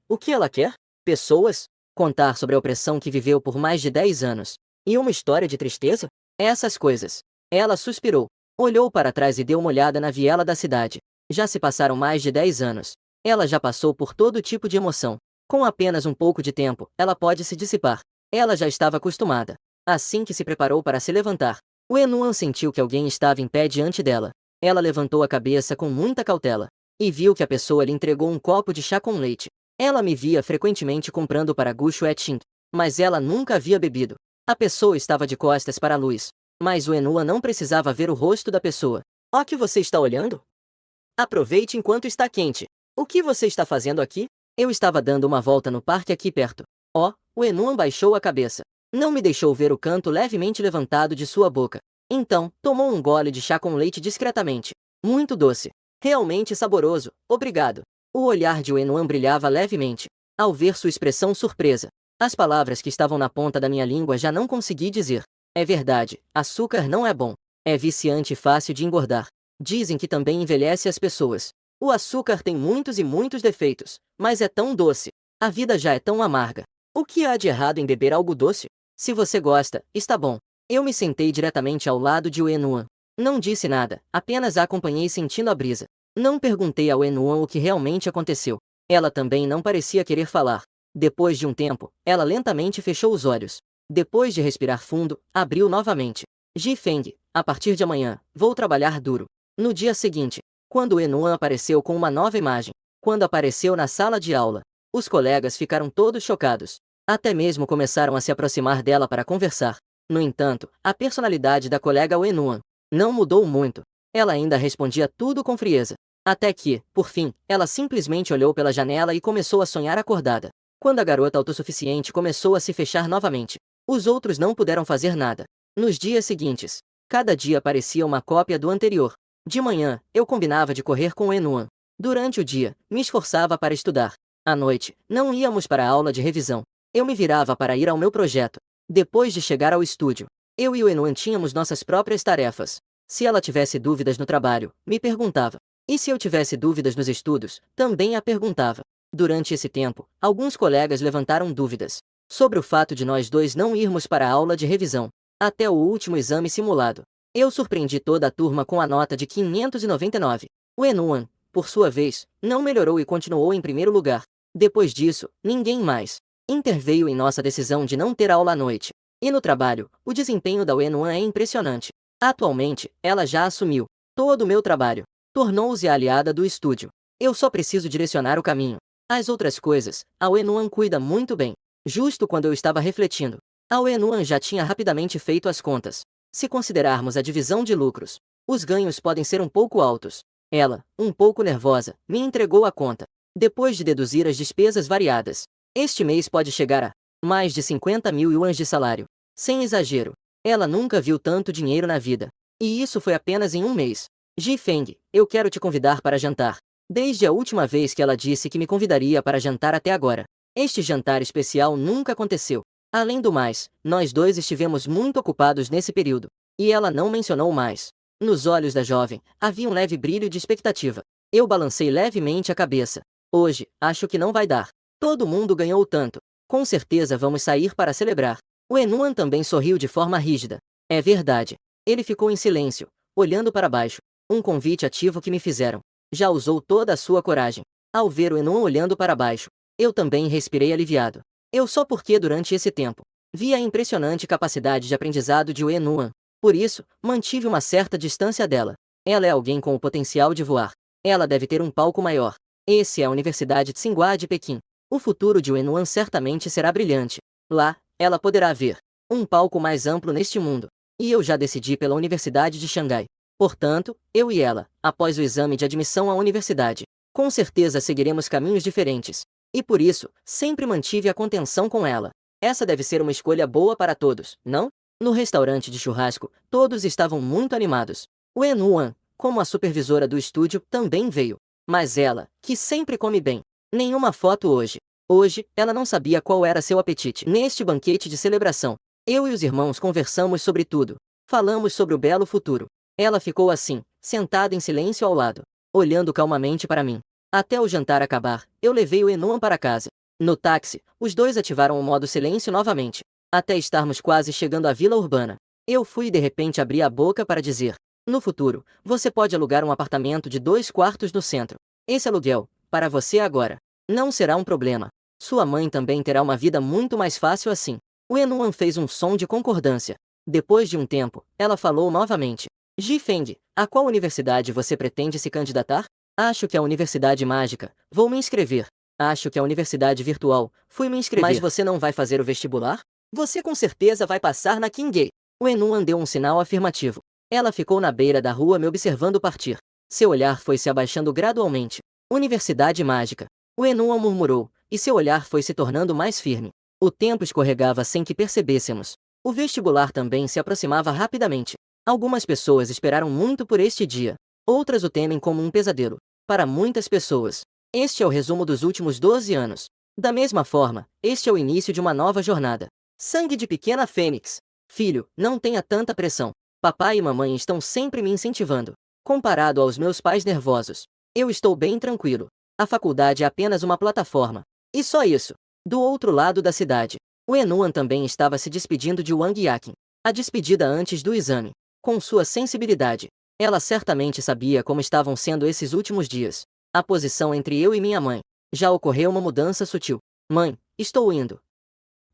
O que ela quer? Pessoas? Contar sobre a opressão que viveu por mais de 10 anos. E uma história de tristeza? Essas coisas. Ela suspirou. Olhou para trás e deu uma olhada na viela da cidade. Já se passaram mais de 10 anos. Ela já passou por todo tipo de emoção. Com apenas um pouco de tempo, ela pode se dissipar. Ela já estava acostumada. Assim que se preparou para se levantar, o Enuan sentiu que alguém estava em pé diante dela. Ela levantou a cabeça com muita cautela e viu que a pessoa lhe entregou um copo de chá com leite. Ela me via frequentemente comprando para Gu Xueqing, mas ela nunca havia bebido. A pessoa estava de costas para a luz, mas o Enuan não precisava ver o rosto da pessoa. O que você está olhando? Aproveite enquanto está quente. O que você está fazendo aqui? Eu estava dando uma volta no parque aqui perto. O Enuan baixou a cabeça. Não me deixou ver o canto levemente levantado de sua boca. Então, tomou um gole de chá com leite discretamente. Muito doce. Realmente saboroso, obrigado. O olhar de Wenuan brilhava levemente, ao ver sua expressão surpresa. As palavras que estavam na ponta da minha língua já não consegui dizer. É verdade, açúcar não é bom. É viciante e fácil de engordar. Dizem que também envelhece as pessoas. O açúcar tem muitos e muitos defeitos, mas é tão doce. A vida já é tão amarga. O que há de errado em beber algo doce? Se você gosta, está bom. Eu me sentei diretamente ao lado de Uenuan. Não disse nada, apenas a acompanhei sentindo a brisa. Não perguntei a Uenuan o que realmente aconteceu. Ela também não parecia querer falar. Depois de um tempo, ela lentamente fechou os olhos. Depois de respirar fundo, abriu novamente. Ji Feng, a partir de amanhã, vou trabalhar duro. No dia seguinte, quando Uenuan apareceu com uma nova imagem, quando apareceu na sala de aula, os colegas ficaram todos chocados. Até mesmo começaram a se aproximar dela para conversar. No entanto, a personalidade da colega Uenuan não mudou muito. Ela ainda respondia tudo com frieza. Até que, por fim, ela simplesmente olhou pela janela e começou a sonhar acordada. Quando a garota autossuficiente começou a se fechar novamente, os outros não puderam fazer nada. Nos dias seguintes, cada dia parecia uma cópia do anterior. De manhã, eu combinava de correr com Enuan. Durante o dia, me esforçava para estudar. À noite, não íamos para a aula de revisão. Eu me virava para ir ao meu projeto. Depois de chegar ao estúdio, eu e o Enuan tínhamos nossas próprias tarefas. Se ela tivesse dúvidas no trabalho, me perguntava. E se eu tivesse dúvidas nos estudos, também a perguntava. Durante esse tempo, alguns colegas levantaram dúvidas sobre o fato de nós dois não irmos para a aula de revisão, até o último exame simulado. Eu surpreendi toda a turma com a nota de 599. O Enuan, por sua vez, não melhorou e continuou em primeiro lugar. Depois disso, ninguém mais interveio em nossa decisão de não ter aula à noite. E no trabalho, o desempenho da Enuan é impressionante. Atualmente, ela já assumiu todo o meu trabalho. Tornou-se a aliada do estúdio. Eu só preciso direcionar o caminho. As outras coisas, a Enuan cuida muito bem. Justo quando eu estava refletindo, a Enuan já tinha rapidamente feito as contas. Se considerarmos a divisão de lucros, os ganhos podem ser um pouco altos. Ela, um pouco nervosa, me entregou a conta. Depois de deduzir as despesas variadas, este mês pode chegar a mais de 50.000 yuans de salário. Sem exagero, ela nunca viu tanto dinheiro na vida. E isso foi apenas em um mês. Ji Feng, eu quero te convidar para jantar. Desde a última vez que ela disse que me convidaria para jantar até agora, este jantar especial nunca aconteceu. Além do mais, nós dois estivemos muito ocupados nesse período. E ela não mencionou mais. Nos olhos da jovem, havia um leve brilho de expectativa. Eu balancei levemente a cabeça. Hoje, acho que não vai dar. Todo mundo ganhou tanto. Com certeza vamos sair para celebrar. O Enuan também sorriu de forma rígida. É verdade. Ele ficou em silêncio, olhando para baixo. Um convite ativo que me fizeram. Já usou toda a sua coragem. Ao ver o Enuan olhando para baixo, eu também respirei aliviado. Eu só porque durante esse tempo, vi a impressionante capacidade de aprendizado de Uenuan. Por isso, mantive uma certa distância dela. Ela é alguém com o potencial de voar. Ela deve ter um palco maior. Esse é a Universidade Tsinghua de Pequim. O futuro de Uenuan certamente será brilhante. Lá, ela poderá ver um palco mais amplo neste mundo. E eu já decidi pela Universidade de Xangai. Portanto, eu e ela, após o exame de admissão à universidade, com certeza seguiremos caminhos diferentes. E por isso, sempre mantive a contenção com ela. Essa deve ser uma escolha boa para todos, não? No restaurante de churrasco, todos estavam muito animados. O Enuan, como a supervisora do estúdio, também veio. Mas ela, que sempre come bem, nenhuma foto hoje. Hoje, ela não sabia qual era seu apetite. Neste banquete de celebração, eu e os irmãos conversamos sobre tudo. Falamos sobre o belo futuro. Ela ficou assim, sentada em silêncio ao lado, olhando calmamente para mim. Até o jantar acabar, eu levei o Enuan para casa. No táxi, os dois ativaram o modo silêncio novamente, até estarmos quase chegando à vila urbana. Eu fui e de repente abri a boca para dizer: no futuro, você pode alugar um apartamento de 2 quartos no centro. Esse aluguel, para você agora, não será um problema. Sua mãe também terá uma vida muito mais fácil assim. O Enuan fez um som de concordância. Depois de um tempo, ela falou novamente. Ji Feng, a qual universidade você pretende se candidatar? Acho que a Universidade Mágica. Vou me inscrever. Acho que a Universidade Virtual. Fui me inscrever. Mas você não vai fazer o vestibular? Você com certeza vai passar na Qinghai. O Enuan deu um sinal afirmativo. Ela ficou na beira da rua me observando partir. Seu olhar foi se abaixando gradualmente. Universidade Mágica. O Enuan murmurou, e seu olhar foi se tornando mais firme. O tempo escorregava sem que percebêssemos. O vestibular também se aproximava rapidamente. Algumas pessoas esperaram muito por este dia. Outras o temem como um pesadelo. Para muitas pessoas, este é o resumo dos últimos 12 anos. Da mesma forma, este é o início de uma nova jornada. Sangue de pequena fênix. Filho, não tenha tanta pressão. Papai e mamãe estão sempre me incentivando. Comparado aos meus pais nervosos, Eu estou bem tranquilo. A faculdade é apenas uma plataforma. E só isso. Do outro lado da cidade, o Enuan também estava se despedindo de Wang Yakin. A despedida antes do exame. Com sua sensibilidade, ela certamente sabia como estavam sendo esses últimos dias. A posição entre eu e minha mãe. Já ocorreu uma mudança sutil. Mãe, estou indo.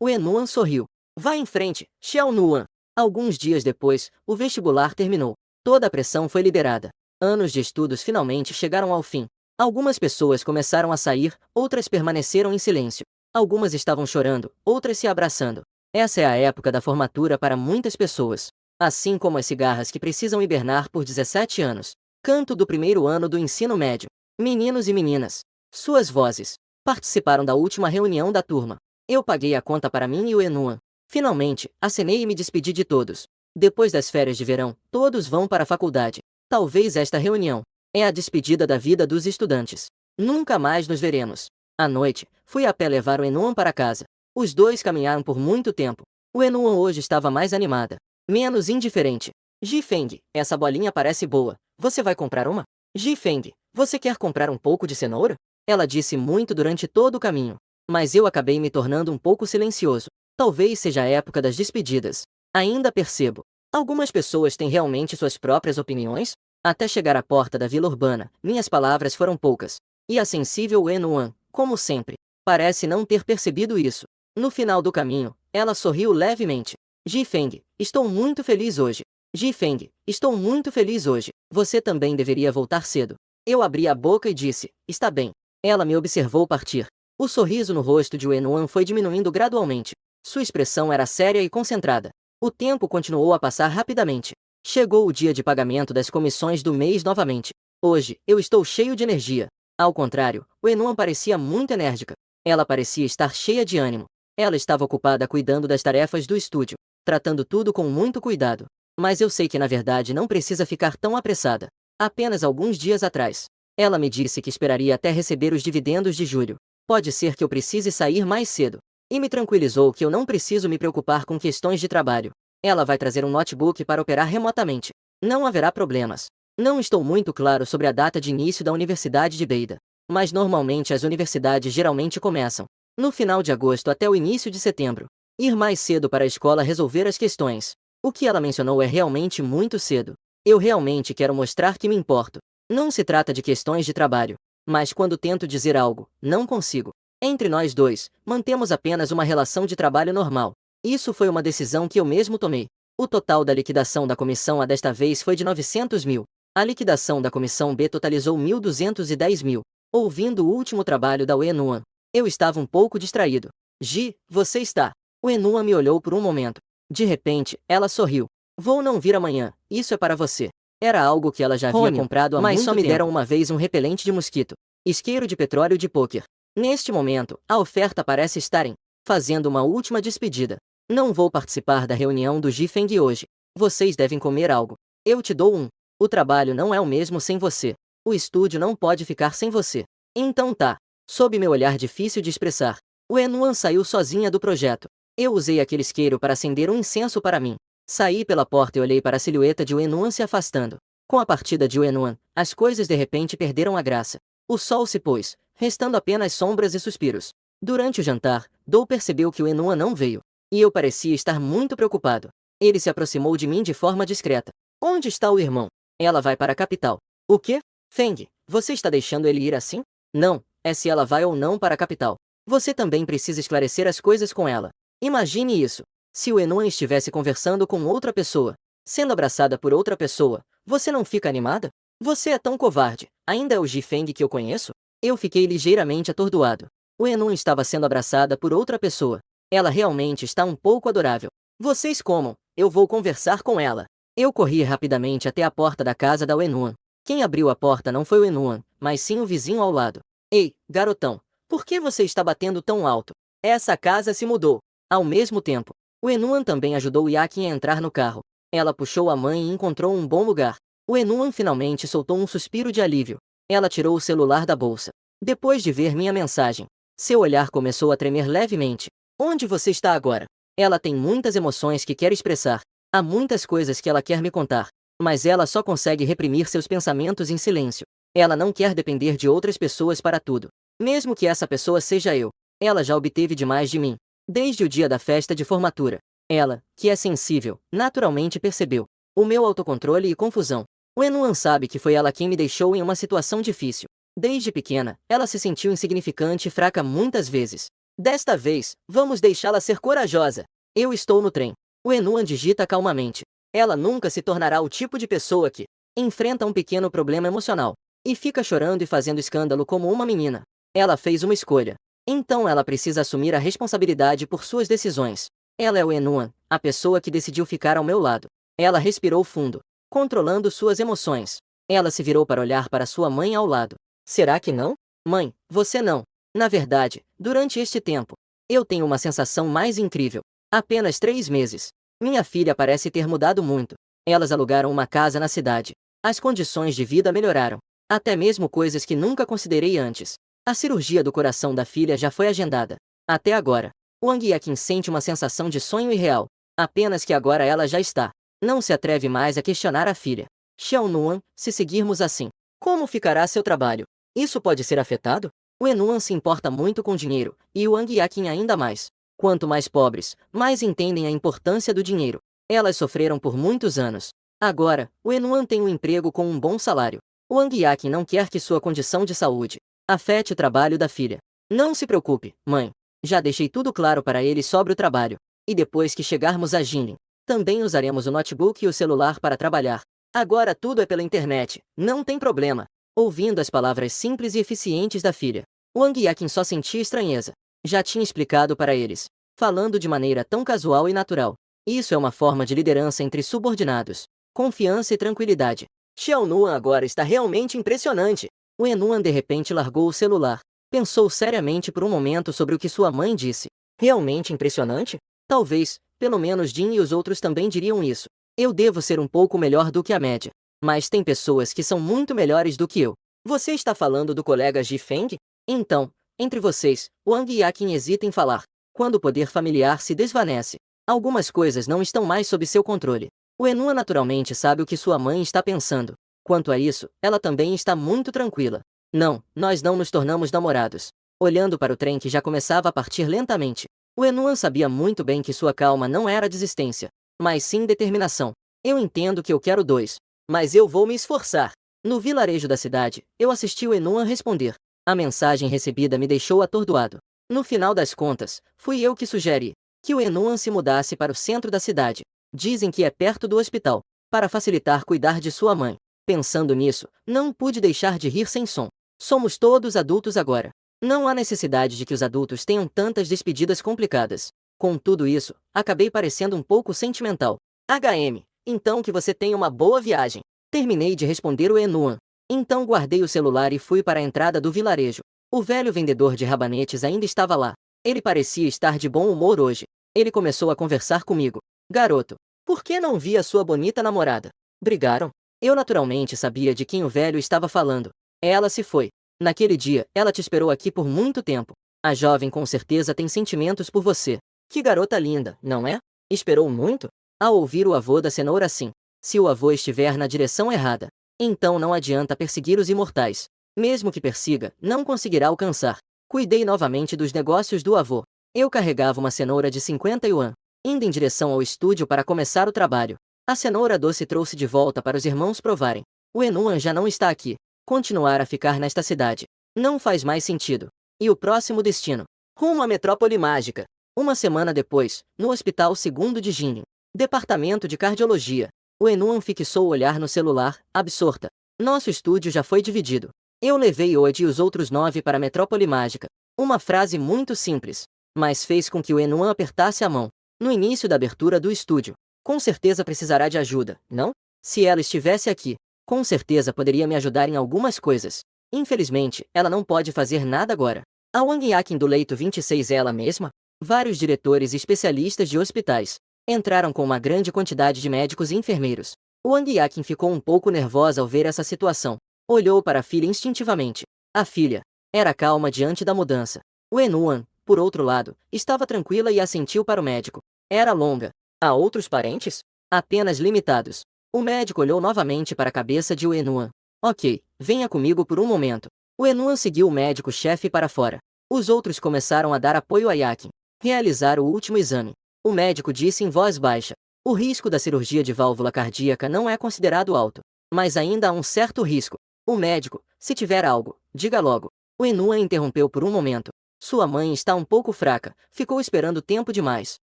O Enuan sorriu. Vá em frente, Xiao Nuan. Alguns dias depois, o vestibular terminou. Toda a pressão foi liberada. Anos de estudos finalmente chegaram ao fim. Algumas pessoas começaram a sair, outras permaneceram em silêncio. Algumas estavam chorando, outras se abraçando. Essa é a época da formatura para muitas pessoas. Assim como as cigarras que precisam hibernar por 17 anos. Canto do primeiro ano do ensino médio. Meninos e meninas. Suas vozes. Participaram da última reunião da turma. Eu paguei a conta para mim e o Enuan. Finalmente, acenei e me despedi de todos. Depois das férias de verão, todos vão para a faculdade. Talvez esta reunião é a despedida da vida dos estudantes. Nunca mais nos veremos. À noite, fui a pé levar o Enuan para casa. Os dois caminharam por muito tempo. O Enuan hoje estava mais animada, menos indiferente. Ji-Feng, essa bolinha parece boa. Você vai comprar uma? Ji-Feng, você quer comprar um pouco de cenoura? Ela disse muito durante todo o caminho. Mas eu acabei me tornando um pouco silencioso. Talvez seja a época das despedidas. Ainda percebo. Algumas pessoas têm realmente suas próprias opiniões? Até chegar à porta da vila urbana, minhas palavras foram poucas. E a sensível Enuan, como sempre, parece não ter percebido isso. No final do caminho, ela sorriu levemente. Ji-Feng, estou muito feliz hoje. Ji-Feng, estou muito feliz hoje. Você também deveria voltar cedo. Eu abri a boca e disse, está bem. Ela me observou partir. O sorriso no rosto de Enuan foi diminuindo gradualmente. Sua expressão era séria e concentrada. O tempo continuou a passar rapidamente. Chegou o dia de pagamento das comissões do mês novamente. Hoje, eu estou cheio de energia. Ao contrário, o Enuan parecia muito enérgica. Ela parecia estar cheia de ânimo. Ela estava ocupada cuidando das tarefas do estúdio, tratando tudo com muito cuidado. Mas eu sei que na verdade não precisa ficar tão apressada. Apenas alguns dias atrás, ela me disse que esperaria até receber os dividendos de julho. Pode ser que eu precise sair mais cedo. E me tranquilizou que eu não preciso me preocupar com questões de trabalho. Ela vai trazer um notebook para operar remotamente. Não haverá problemas. Não estou muito claro sobre a data de início da Universidade de Beida. Mas normalmente as universidades geralmente começam no final de agosto até o início de setembro. Ir mais cedo para a escola resolver as questões. O que ela mencionou é realmente muito cedo. Eu realmente quero mostrar que me importo. Não se trata de questões de trabalho. Mas quando tento dizer algo, não consigo. Entre nós dois, mantemos apenas uma relação de trabalho normal. Isso foi uma decisão que eu mesmo tomei. O total da liquidação da comissão A desta vez foi de 900 mil. A liquidação da comissão B totalizou 1.210 mil. Ouvindo o último trabalho da Enuan, eu estava um pouco distraído. Ji, você está? O Enuan me olhou por um momento. De repente, ela sorriu. Vou não vir amanhã, isso é para você. Era algo que ela já havia comprado há muito tempo. Mas só me deram uma vez um repelente de mosquito. Isqueiro de petróleo de pôquer. Neste momento, a oferta parece estar em fazendo uma última despedida. Não vou participar da reunião do Ji-Feng hoje. Vocês devem comer algo. Eu te dou um. O trabalho não é o mesmo sem você. O estúdio não pode ficar sem você. Então tá. Sob meu olhar difícil de expressar, o Enuan saiu sozinha do projeto. Eu usei aquele isqueiro para acender um incenso para mim. Saí pela porta e olhei para a silhueta de Enuan se afastando. Com a partida de Enuan, as coisas de repente perderam a graça. O sol se pôs, restando apenas sombras e suspiros. Durante o jantar, Dou percebeu que o Enuan não veio. E eu parecia estar muito preocupado. Ele se aproximou de mim de forma discreta. Onde está o irmão? Ela vai para a capital. O quê? Feng, você está deixando ele ir assim? Não, é se ela vai ou não para a capital. Você também precisa esclarecer as coisas com ela. Imagine isso. Se o Enuan estivesse conversando com outra pessoa, sendo abraçada por outra pessoa, você não fica animada? Você é tão covarde. Ainda é o Ji-Feng que eu conheço? Eu fiquei ligeiramente atordoado. O Enuan estava sendo abraçada por outra pessoa. Ela realmente está um pouco adorável. Vocês comam, eu vou conversar com ela. Eu corri rapidamente até a porta da casa da Enuan. Quem abriu a porta não foi o Enuan, mas sim o vizinho ao lado. Ei, garotão, por que você está batendo tão alto? Essa casa se mudou. Ao mesmo tempo, o Enuan também ajudou Yakin a entrar no carro. Ela puxou a mãe e encontrou um bom lugar. O Enuan finalmente soltou um suspiro de alívio. Ela tirou o celular da bolsa. Depois de ver minha mensagem, seu olhar começou a tremer levemente. Onde você está agora? Ela tem muitas emoções que quer expressar. Há muitas coisas que ela quer me contar. Mas ela só consegue reprimir seus pensamentos em silêncio. Ela não quer depender de outras pessoas para tudo. Mesmo que essa pessoa seja eu. Ela já obteve demais de mim. Desde o dia da festa de formatura. Ela, que é sensível, naturalmente percebeu o meu autocontrole e confusão. O Enuan sabe que foi ela quem me deixou em uma situação difícil. Desde pequena, ela se sentiu insignificante e fraca muitas vezes. Desta vez, vamos deixá-la ser corajosa. Eu estou no trem. O Enuan digita calmamente. Ela nunca se tornará o tipo de pessoa que enfrenta um pequeno problema emocional e fica chorando e fazendo escândalo como uma menina. Ela fez uma escolha. Então ela precisa assumir a responsabilidade por suas decisões. Ela é o Enuan, a pessoa que decidiu ficar ao meu lado. Ela respirou fundo, controlando suas emoções. Ela se virou para olhar para sua mãe ao lado. Será que não? Mãe, você não. Na verdade, durante este tempo, eu tenho uma sensação mais incrível. Apenas 3 meses. Minha filha parece ter mudado muito. Elas alugaram uma casa na cidade. As condições de vida melhoraram. Até mesmo coisas que nunca considerei antes. A cirurgia do coração da filha já foi agendada. Até agora. Wang Yakin sente uma sensação de sonho irreal. Apenas que agora ela já está. Não se atreve mais a questionar a filha. Xiao Nuan, se seguirmos assim, como ficará seu trabalho? Isso pode ser afetado? O Enuan se importa muito com dinheiro, e o Wang Yakin ainda mais. Quanto mais pobres, mais entendem a importância do dinheiro. Elas sofreram por muitos anos. Agora, o Enuan tem um emprego com um bom salário. O Wang Yakin não quer que sua condição de saúde afete o trabalho da filha. Não se preocupe, mãe. Já deixei tudo claro para ele sobre o trabalho. E depois que chegarmos a Jinlin, também usaremos o notebook e o celular para trabalhar. Agora tudo é pela internet, não tem problema. Ouvindo as palavras simples e eficientes da filha, Wang Yakin só sentia estranheza. Já tinha explicado para eles, falando de maneira tão casual e natural. Isso é uma forma de liderança entre subordinados. Confiança e tranquilidade. Xiao Nuan agora está realmente impressionante. O Enuan de repente largou o celular. Pensou seriamente por um momento sobre o que sua mãe disse. Realmente impressionante? Talvez, pelo menos Jin e os outros também diriam isso. Eu devo ser um pouco melhor do que a média. Mas tem pessoas que são muito melhores do que eu. Você está falando do colega Ji Feng? Então, entre vocês, Wang Yakin hesita em falar. Quando o poder familiar se desvanece, algumas coisas não estão mais sob seu controle. O Enuan naturalmente sabe o que sua mãe está pensando. Quanto a isso, ela também está muito tranquila. Não, nós não nos tornamos namorados. Olhando para o trem que já começava a partir lentamente, o Enuan sabia muito bem que sua calma não era desistência, mas sim determinação. Eu entendo que eu quero 2, mas eu vou me esforçar. No vilarejo da cidade, eu assisti o Enuan responder. A mensagem recebida me deixou atordoado. No final das contas, fui eu que sugeri que o Enuan se mudasse para o centro da cidade. Dizem que é perto do hospital, para facilitar cuidar de sua mãe. Pensando nisso, não pude deixar de rir sem som. Somos todos adultos agora. Não há necessidade de que os adultos tenham tantas despedidas complicadas. Com tudo isso, acabei parecendo um pouco sentimental. HM, então que você tenha uma boa viagem. Terminei de responder o Enuan. Então guardei o celular e fui para a entrada do vilarejo. O velho vendedor de rabanetes ainda estava lá. Ele parecia estar de bom humor hoje. Ele começou a conversar comigo. Garoto, por que não vi a sua bonita namorada? Brigaram? Eu naturalmente sabia de quem o velho estava falando. Ela se foi. Naquele dia, ela te esperou aqui por muito tempo. A jovem com certeza tem sentimentos por você. Que garota linda, não é? Esperou muito? Ao ouvir o avô da cenoura assim. Se o avô estiver na direção errada, então não adianta perseguir os imortais. Mesmo que persiga, não conseguirá alcançar. Cuidei novamente dos negócios do avô. Eu carregava uma cenoura de 50 yuan, indo em direção ao estúdio para começar o trabalho. A cenoura doce trouxe de volta para os irmãos provarem. O Enuan já não está aqui. Continuar a ficar nesta cidade não faz mais sentido. E o próximo destino? Rumo à metrópole mágica. Uma semana depois, no Hospital Segundo de Jinlin, Departamento de Cardiologia, o Enuan fixou o olhar no celular, absorta. Nosso estúdio já foi dividido. Eu levei Oed e os outros 9 para a metrópole mágica. Uma frase muito simples, mas fez com que o Enuan apertasse a mão. No início da abertura do estúdio, com certeza precisará de ajuda, não? Se ela estivesse aqui, com certeza poderia me ajudar em algumas coisas. Infelizmente, ela não pode fazer nada agora. A Wang Yakin do leito 26 é ela mesma? Vários diretores e especialistas de hospitais entraram com uma grande quantidade de médicos e enfermeiros. Wang Yakin ficou um pouco nervosa ao ver essa situação. Olhou para a filha instintivamente. A filha era calma diante da mudança. O Enuan, por outro lado, estava tranquila e assentiu para o médico. Era longa. Há outros parentes? Apenas limitados. O médico olhou novamente para a cabeça de Enuan. Ok, venha comigo por um momento. O Enuan seguiu o médico-chefe para fora. Os outros começaram a dar apoio a Yakin. Realizar o último exame. O médico disse em voz baixa. O risco da cirurgia de válvula cardíaca não é considerado alto. Mas ainda há um certo risco. O médico, se tiver algo, diga logo. O Enuan interrompeu por um momento. Sua mãe está um pouco fraca, ficou esperando tempo demais.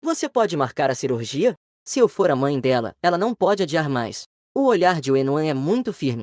Você pode marcar a cirurgia? Se eu for a mãe dela, ela não pode adiar mais. O olhar de Enuan é muito firme.